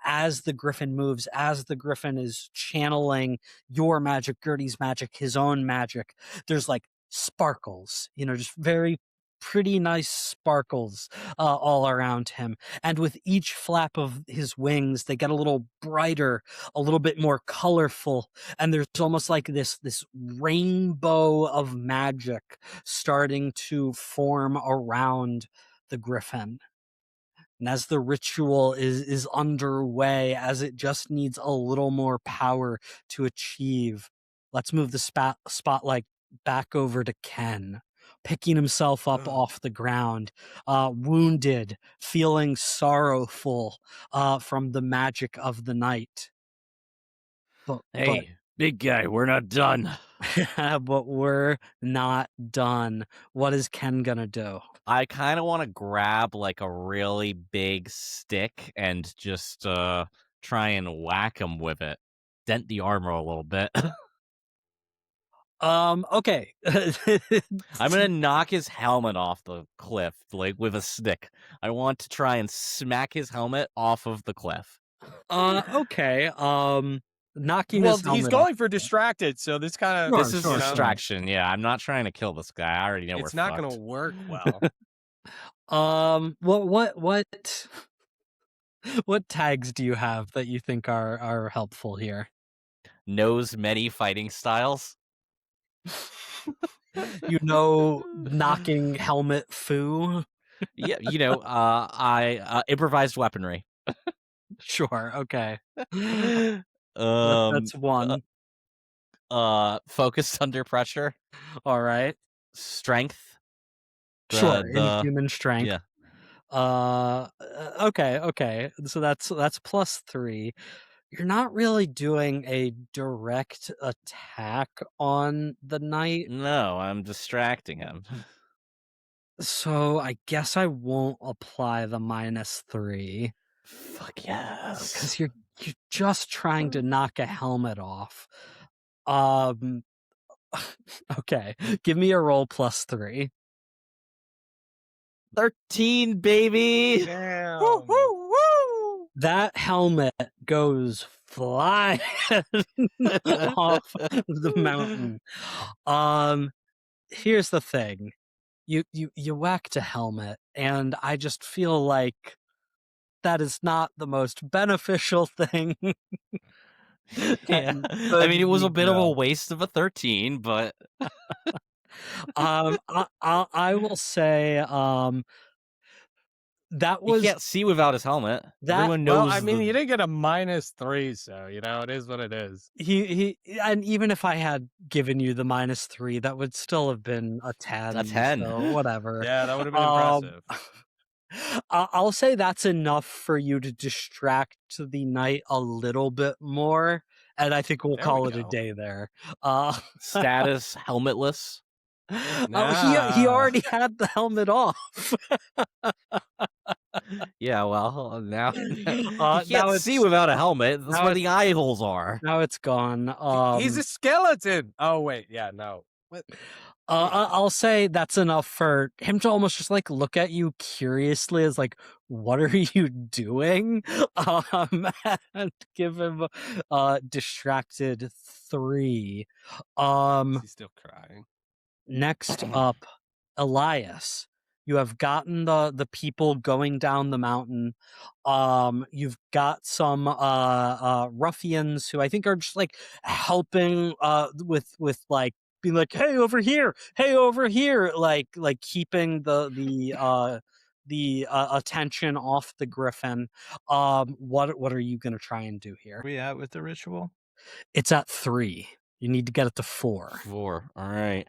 as the griffin moves, as the griffin is channeling your magic, Gertie's magic, his own magic, there's like sparkles, just very pretty nice sparkles all around him. And with each flap of his wings, they get a little brighter, a little bit more colorful, and there's almost like this rainbow of magic starting to form around the griffin. And as the ritual is underway, as it just needs a little more power to achieve, let's move the spotlight back over to Ken, picking himself up off the ground, wounded, feeling sorrowful from the magic of the night. Hey, big guy, we're not done. But we're not done. What is Ken gonna do? I kind of want to grab like a really big stick and just try and whack him with it. Dent the armor a little bit. Okay. I'm gonna knock his helmet off the cliff, like with a stick. I want to try and smack his helmet off of the cliff. Okay. Knocking Well, his helmet he's off. going for distracted, so this kind of Sure, This is sure, a sure. distraction. Yeah, I'm not trying to kill this guy. I already know it's we're not fucked. going to work well. What tags do you have that you think are helpful here? Knows many fighting styles. Knocking helmet foo. Yeah, I improvised weaponry. Sure, okay. That's 1. Focused under pressure. All right. Strength. Sure, inhuman strength. Yeah. Okay. So that's +3. You're not really doing a direct attack on the knight. No, I'm distracting him. So I guess I won't apply the -3 Fuck yes. because you're just trying to knock a helmet off. Um, okay, give me a roll +3. 13, baby. Damn. Woo, woo, woo! That helmet goes flying off the mountain. Here's the thing. You whacked a helmet, and I just feel like that is not the most beneficial thing. Yeah. And I mean, it was a you bit of a go. waste of a 13, but I will say that he was can't see without his helmet. that Everyone Well, knows I mean, the you didn't get a -3, so it is what it is. he and even if I had given you the -3, that would still have been a 10. 10. So whatever. Yeah, that would have been Um, impressive. I'll say that's enough for you to distract the knight a little bit more, and I think we'll There we call it a go. day there. Uh, status helmetless. oh, he Nah. already had the helmet off. Yeah, well, now he Now can't see it's without a helmet. That's now where it's the eye holes are. now it's gone. He's a skeleton. Oh wait, yeah, no. What? I'll say that's enough for him to almost just like look at you curiously as like, what are you doing? And give him distracted 3. He's still crying. Next up, Elias. You have gotten the people going down the mountain. You've got some ruffians who I think are just like helping with like being like, hey over here, like keeping the attention off the griffin. What are you gonna try and do here? Where we at with the ritual? It's at 3. You need to get it to 4. 4. All right.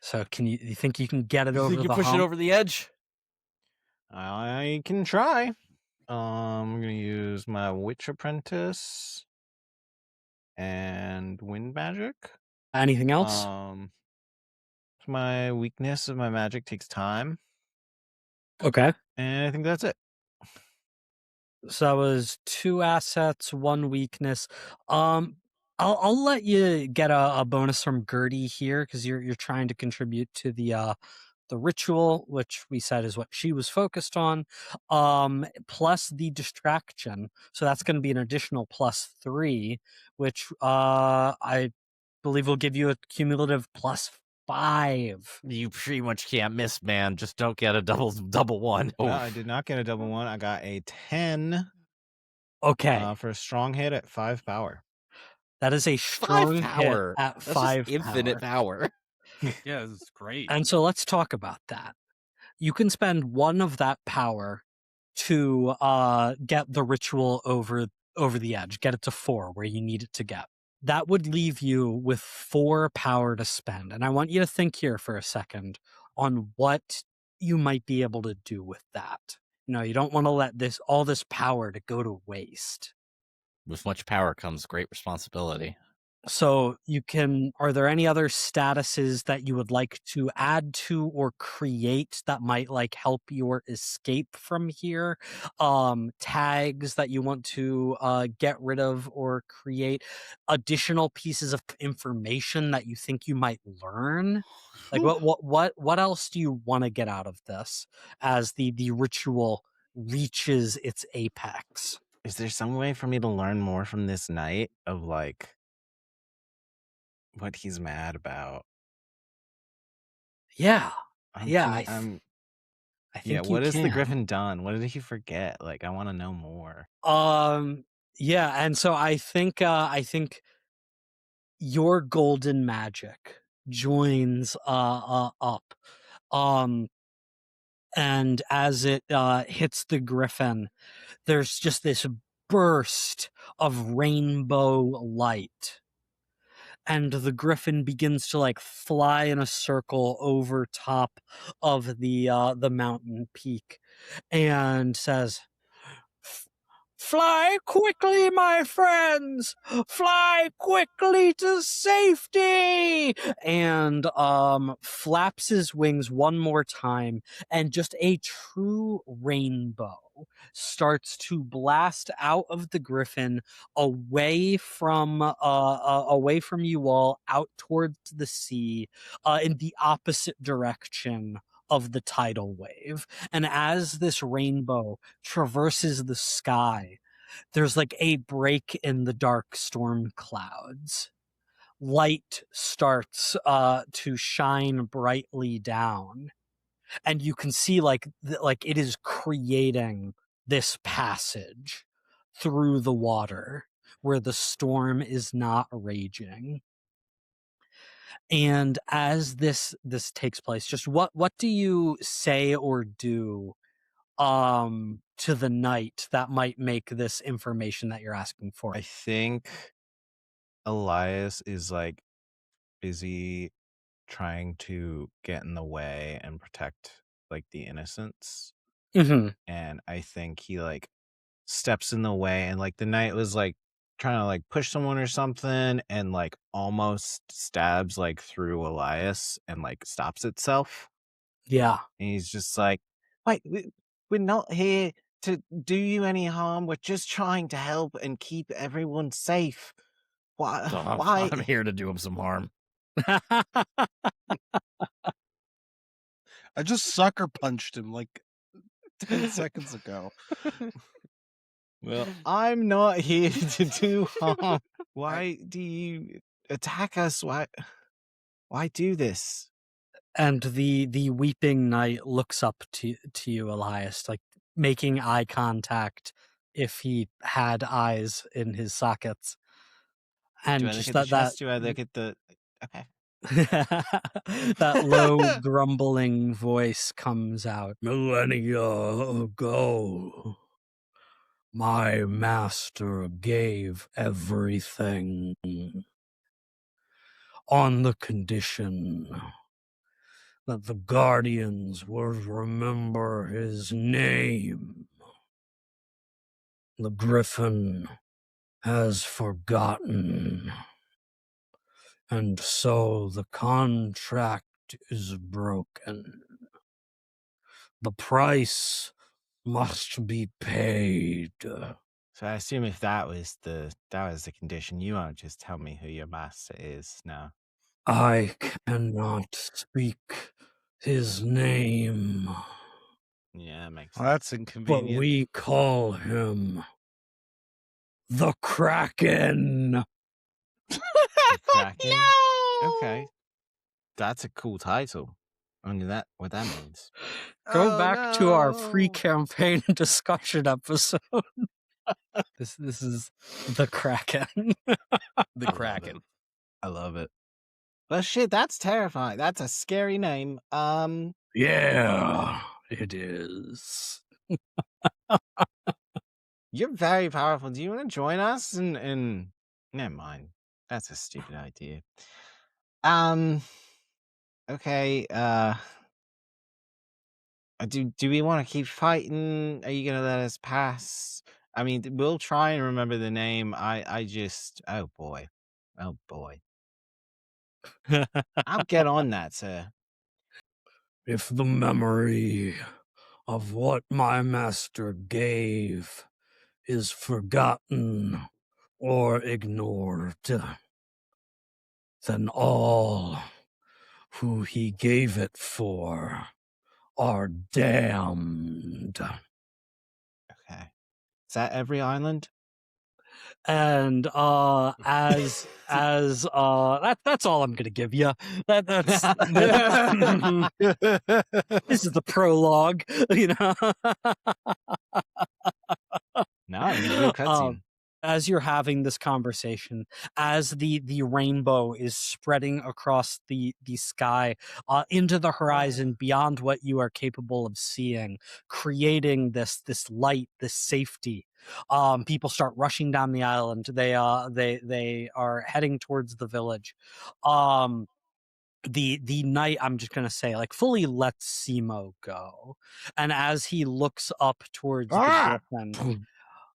So you think you can get it You over think you the push it hump? over the edge? I can try. I'm gonna use my witch apprentice and wind magic. Anything else? My weakness of my magic takes time, Okay. and I think that's it. So that was 2 assets, 1 weakness. I'll let you get a bonus from Gertie here because you're trying to contribute to the ritual, which we said is what she was focused on. Plus the distraction. So that's going to be an additional +3, which I believe will give you a cumulative +5. You pretty much can't miss, man. Just don't get a double one. Well, Oof. I did not get a double one. I got a 10 Okay, for a strong hit at 5 power. that is a 5 strong hit power. at That's just 5 infinite power. power. Yeah, this is great. And so let's talk about that. You can spend 1 of that power to get the ritual over the edge, get it to 4 where you need it to get. That would leave you with 4 power to spend. And I want you to think here for a second on what you might be able to do with that. You don't want to let all this power to go to waste. With much power comes great responsibility. So are there any other statuses that you would like to add to or create that might like help your escape from here? Tags that you want to get rid of or create, additional pieces of information that you think you might learn? Like what else do you want to get out of this as the ritual reaches its apex? Is there some way for me to learn more from this knight of like what he's mad about? Yeah. I'm Yeah, thinking- I'm I think yeah. you What has the can. griffin done? What did he forget? Like, I want to know more. Yeah, and so I think your golden magic joins up. And as it hits the griffin, there's just this burst of rainbow light. And the griffin begins to like fly in a circle over top of the mountain peak and says, Fly quickly, my friends! Fly quickly to safety! And flaps his wings one more time, and just a true rainbow starts to blast out of the Griffin away from you all, out towards the sea, in the opposite direction of the tidal wave. And as this rainbow traverses the sky, there's like a break in the dark storm clouds. Light starts to shine brightly down, and you can see like it is creating this passage through the water where the storm is not raging. And as this takes place, just what do you say or do to the night that might make this information that you're asking for? I think Elias is like busy trying to get in the way and protect like the innocents. Mm-hmm. And I think he like steps in the way, and like the knight was like trying to like push someone or something, and like almost stabs like through Elias and like stops itself. Yeah. And he's just like, wait, we're not here to do you any harm. We're just trying to help and keep everyone safe. Why? Why? I'm here to do him some harm. I just sucker punched him like 10 seconds ago. Well, I'm not here to do harm. Why do you attack us? Why do this? And the weeping knight looks up to you, Elias, like making eye contact if he had eyes in his sockets. And Do I look just at the that chest? Do I look at the... Okay. that low grumbling voice comes out. Millennia ago, my master gave everything on the condition that the Guardians would remember his name. The Griffin has forgotten, and so the contract is broken. The price must be paid. So I assume if that was the condition, you won't just tell me who your master is now. I cannot speak his name, Yeah, that makes Well, sense. that's but inconvenient. we call him the Kraken. The Kraken? Okay. That's a cool title. I wonder what that means. Go Oh, back to our no. pre-campaign discussion episode. This is the Kraken. The love Kraken. it. I love it. Well, shit, that's terrifying. That's a scary name. Yeah, it is. You're very powerful. Do you want to join us? And never mind. That's a stupid idea. Okay. Do we want to keep fighting? Are you gonna let us pass? I mean, we'll try and remember the name. I just, oh boy. I'll get on that, sir. If the memory of what my master gave is forgotten or ignored, then all who he gave it for are damned. Okay. Is that every island? And that's all I'm gonna give you. That's this is the prologue, you know. No, it's a good cutscene. As you're having this conversation, as the rainbow is spreading across the sky into the horizon beyond what you are capable of seeing, creating this light, this safety. People start rushing down the island. They are heading towards the village. The knight, I'm just gonna say, like, fully lets Simo go, and as he looks up towards the Griffin,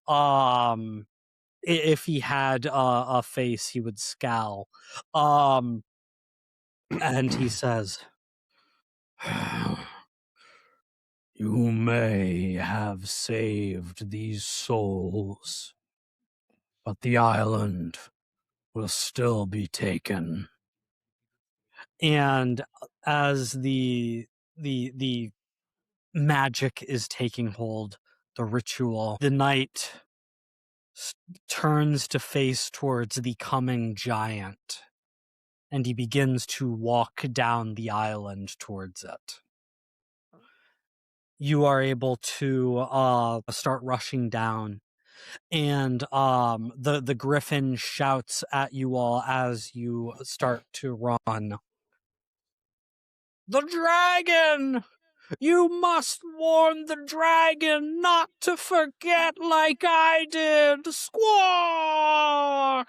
If he had a face, he would scowl. And he says, "You may have saved these souls, but the island will still be taken." And as the magic is taking hold, the ritual, the knight turns to face towards the coming giant, and he begins to walk down the island towards it. You are able to start rushing down, and the griffin shouts at you all as you start to run. "The dragon! You must warn the dragon not to forget like I did! Squawk!"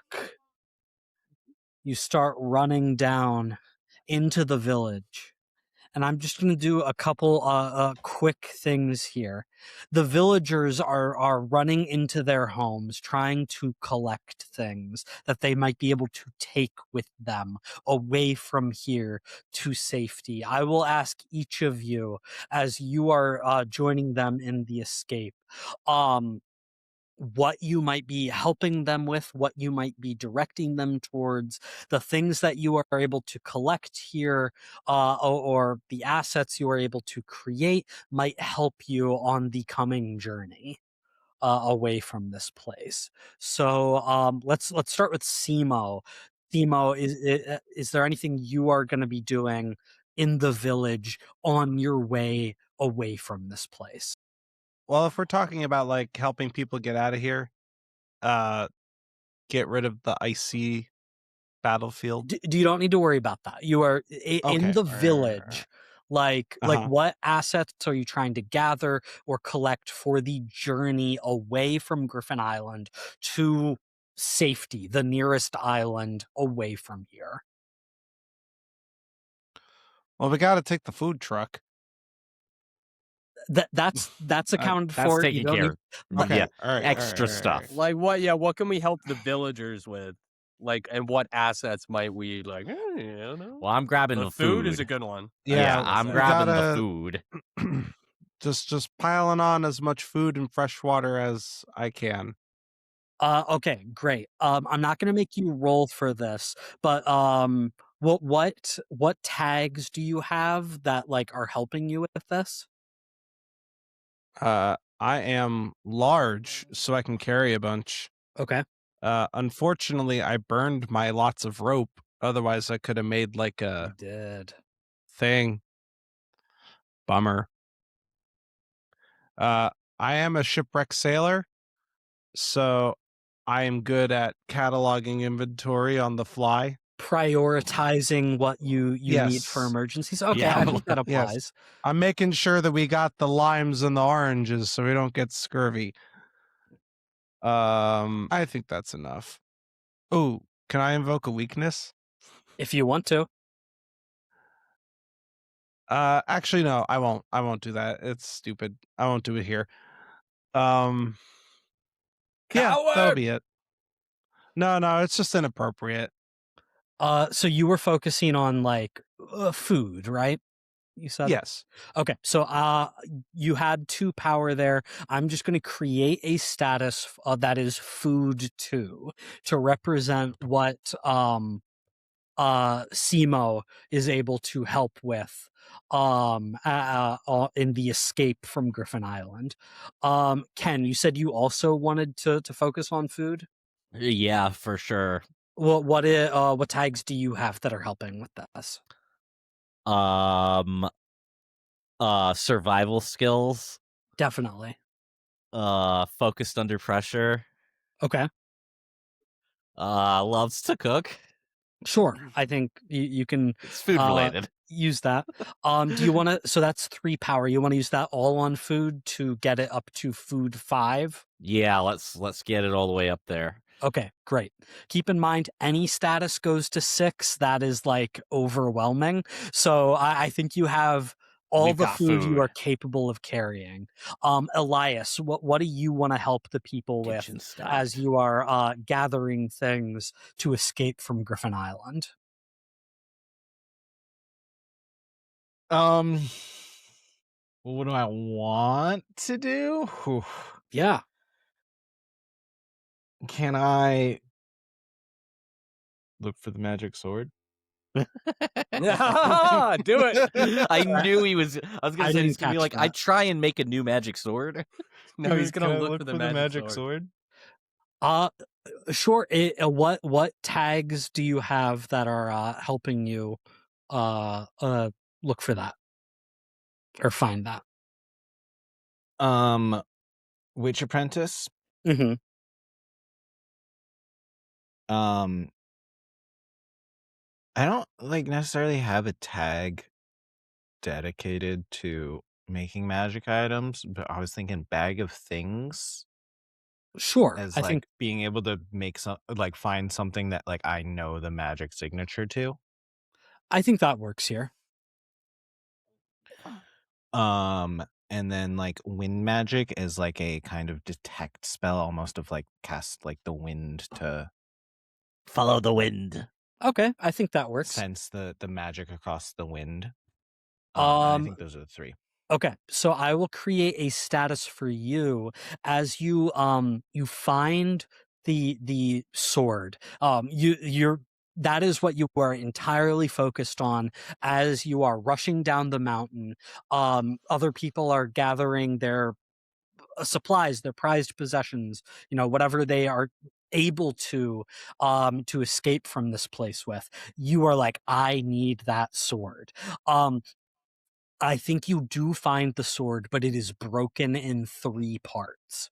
You start running down into the village. And I'm just going to do a couple quick things here. The villagers are running into their homes, trying to collect things that they might be able to take with them away from here to safety. I will ask each of you, as you are joining them in the escape, what you might be helping them with, what you might be directing them towards, the things that you are able to collect here, or the assets you are able to create might help you on the coming journey away from this place. So let's start with Simo. Simo, is there anything you are going to be doing in the village on your way away from this place? Well, if we're talking about like helping people get out of here, get rid of the icy battlefield. You don't need to worry about that. You are in Okay. the All right. village. Like Uh-huh. what assets are you trying to gather or collect for the journey away from Griffin Island to safety, the nearest island away from here? Well, we got to take the food truck. That's accounted That's for. You taken don't care need. of. But Yeah, All right. extra all right, stuff. Like what? Yeah, what can we help the villagers with? Like, and what assets might we like? I don't know. Well, I'm grabbing The the food is a good one. Yeah, Yeah, I'm we grabbing gotta- the food. just piling on as much food and fresh water as I can. Okay, great. I'm not gonna make you roll for this, but what tags do you have that like are helping you with this? I am large, so I can carry a bunch. Okay. Unfortunately, I burned my lots of rope. Otherwise, I could have made like You a did. thing. Bummer. I am a shipwreck sailor, so I am good at cataloging inventory on the fly. Prioritizing what you need for Yes. emergencies. Okay, Yeah. I think that Yes. applies. I'm making sure that we got the limes and the oranges so we don't get scurvy. I think that's enough. Oh, can I invoke a weakness? If you want to. Actually no, I won't. I won't do that. It's stupid. I won't do it here. Yeah, that'll Coward! be it. No, it's just inappropriate. So you were focusing on like food, right? You said? Yes. Okay, so you had 2 power there. I'm just going to create a status that is food 2 to represent what Simo is able to help with in the escape from Griffin Island. Ken, you said you also wanted to focus on food? Yeah, for sure. Well, what tags do you have that are helping with this? Survival skills. Definitely. Focused under pressure. Okay. Loves to cook. Sure. I think you can It's food related. use that. Do you want to? So that's 3 power. You want to use that all on food to get it up to food 5? Yeah, let's get it all the way up there. Okay, great. Keep in mind, any status goes to 6. That is like overwhelming. So I think you have all We've the got food you food. are capable of carrying. Elias, what do you want to help the people with Kitchen as stocked. you are gathering things to escape from Griffin Island? Well, what do I want to do? Whew. Yeah. Can I look for the magic sword? Do it. I knew he was. I was gonna I say he's didn't gonna be catch like, I that. try and make a new magic sword. No, he's Can gonna I look for the magic sword. Uh sure. What tags do you have that are helping you look for that or find that? Witch apprentice. Mm-hmm. Um, I don't necessarily have a tag dedicated to making magic items, but I was thinking bag of things Sure. as I think being able to make some find something that I know the magic signature to. that works here. And then wind magic is a kind of detect spell, almost of cast the wind to Follow the wind. Okay, I think that works. sense the magic across the wind. And I think those are the three. Okay, so I will create a status for you as you find the sword. You're that is what you are entirely focused on as you are rushing down the mountain. Other people are gathering their supplies, their prized possessions, whatever they are able to escape from this place with. You are like, I need that sword. I think you do find the sword, but it is broken in 3 parts.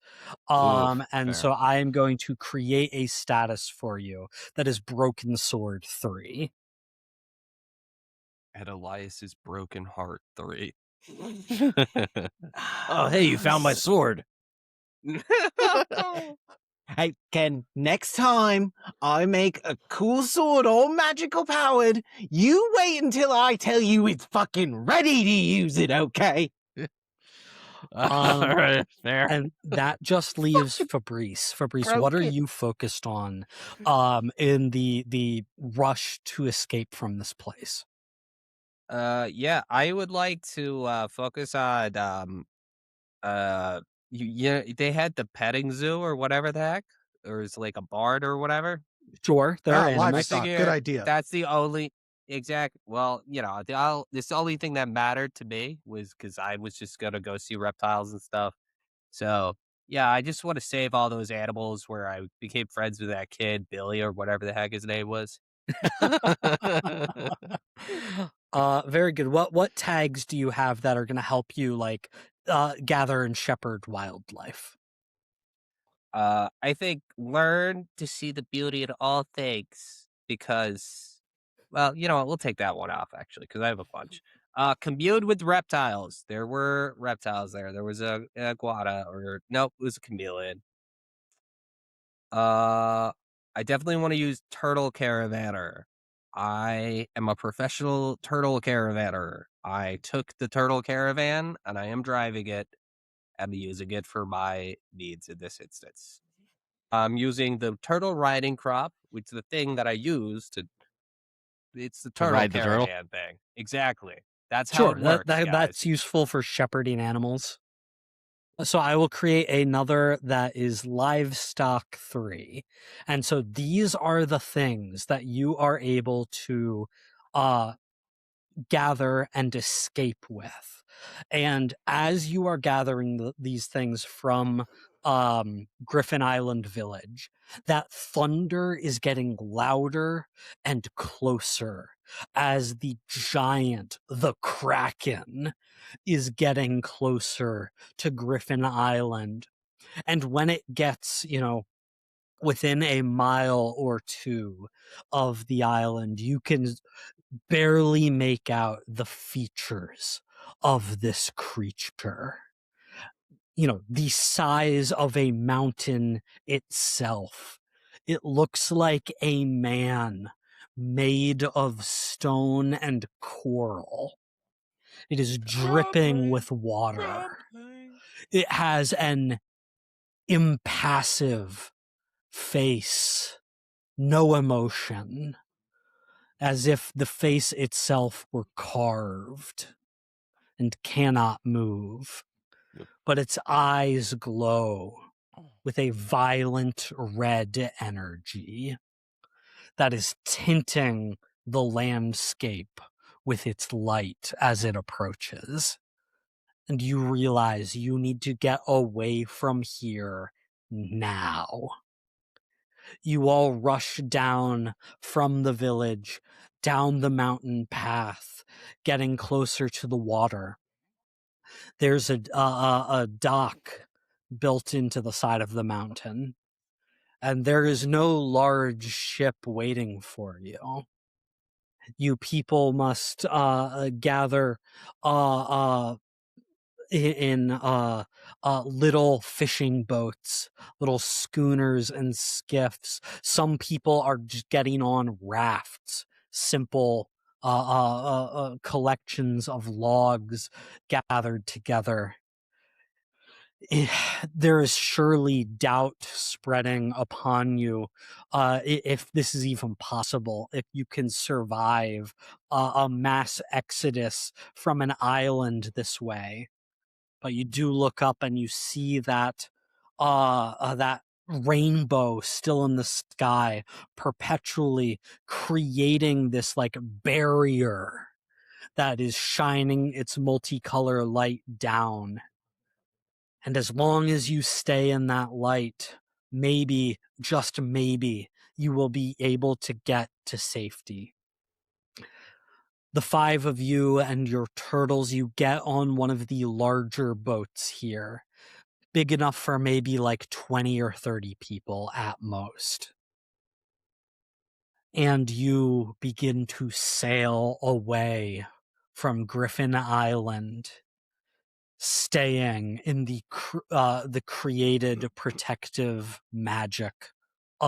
And fair. so I am going to create a status for you that is Broken Sword 3. At Elias's broken heart 3. Oh, hey, you found my sword. Hey, Ken, next time I make a cool sword all magical powered, you wait until I tell you it's fucking ready to use it, okay? All right, fair. And that just leaves Fabrice. Fabrice, what are Broken. you focused on in the rush to escape from this place? Yeah, I would like to focus on they had the petting zoo or whatever the heck, or it's like a barn or whatever. Sure, there are Ah, animals. livestock. Good figure idea. that's the only exact. Well, this only thing that mattered to me was because I was just gonna go see reptiles and stuff. So yeah, I just want to save all those animals where I became friends with that kid Billy or whatever the heck his name was. Very good. What tags do you have that are going to help you gather and shepherd wildlife? I think learn to see the beauty in all things because, well, you know what? We'll take that one off actually because I have a bunch. Commune with reptiles. There were reptiles there. There was a iguana or nope, it was a chameleon. I definitely want to use turtle caravaner. I am a professional turtle caravaner. I took the turtle caravan and I am driving it and using it for my needs in this instance. I'm using the turtle riding crop, which is the thing that I use to. It's the turtle ride the turtle? caravan thing. Exactly. That's how Sure, it works, guys. that's useful for shepherding animals. So I will create another that is livestock 3. And so these are the things that you are able to gather and escape with. And as you are gathering these things from Griffin Island Village, that thunder is getting louder and closer as the giant, the Kraken, is getting closer to Griffin Island. And when it gets, within a mile or 2 of the island, you can barely make out the features of this creature. The size of a mountain itself. It looks like a man made of stone and coral. It is dripping with water. It has an impassive face, no emotion, as if the face itself were carved and cannot move. But its eyes glow with a violent red energy that is tinting the landscape with its light as it approaches. And you realize you need to get away from here now. You all rush down from the village, down the mountain path, getting closer to the water. There's a dock built into the side of the mountain, and there is no large ship waiting for you. You people must gather in little fishing boats, little schooners and skiffs. Some people are just getting on rafts, simple collections of logs gathered together. There is surely doubt spreading upon you if this is even possible, if you can survive a mass exodus from an island this way. But you do look up and you see that that rainbow still in the sky, perpetually creating this like barrier that is shining its multicolor light down. And as long as you stay in that light, maybe, just maybe, you will be able to get to safety. The 5 of you and your turtles, you get on one of the larger boats here, big enough for maybe like 20 or 30 people at most. And you begin to sail away from Griffin Island, staying in the created protective magic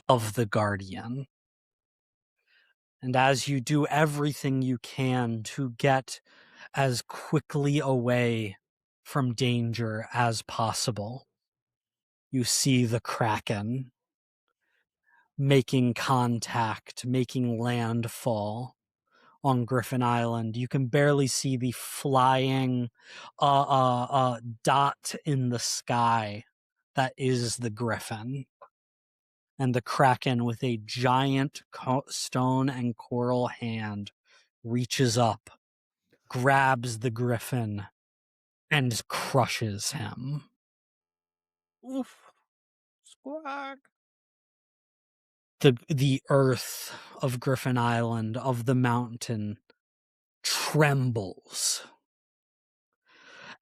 of the Guardian. And as you do everything you can to get as quickly away from danger as possible, you see the Kraken making contact, making landfall on Griffin Island. You can barely see the flying dot in the sky that is the Griffin. And the Kraken, with a giant stone and coral hand, reaches up, grabs the Griffin, and crushes him. Oof. Squawk. The earth of Griffin Island, of the mountain, trembles.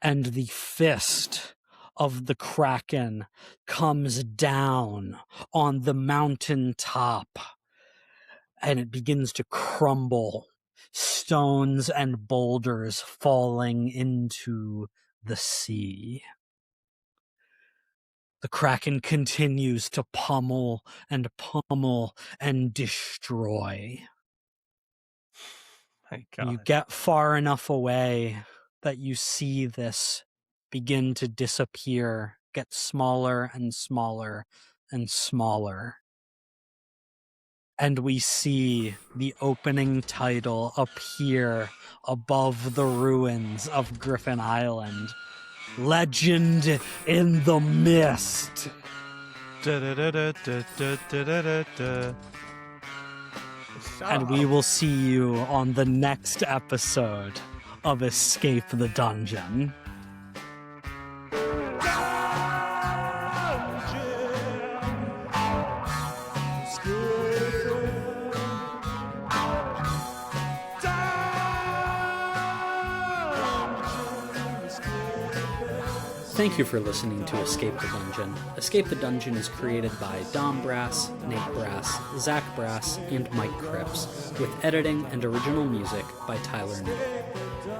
And the fist of the Kraken comes down on the mountain top, and it begins to crumble, stones and boulders falling into the sea. The Kraken continues to pummel and destroy. My God. You get far enough away that you see this begin to disappear, get smaller and smaller and smaller. And we see the opening title appear above the ruins of Griffin Island. Legend in the Mist. And we will see you on the next episode of Escape the Dungeon. Thank you for listening to Escape the Dungeon. Escape the Dungeon is created by Dom Brass, Nate Brass, Zach Brass, and Mike Cripps, with editing and original music by Tyler Nate.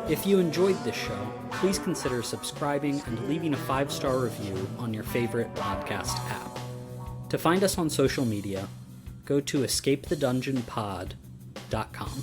If you enjoyed this show, please consider subscribing and leaving a 5-star review on your favorite podcast app. To find us on social media, go to escapethedungeonpod.com.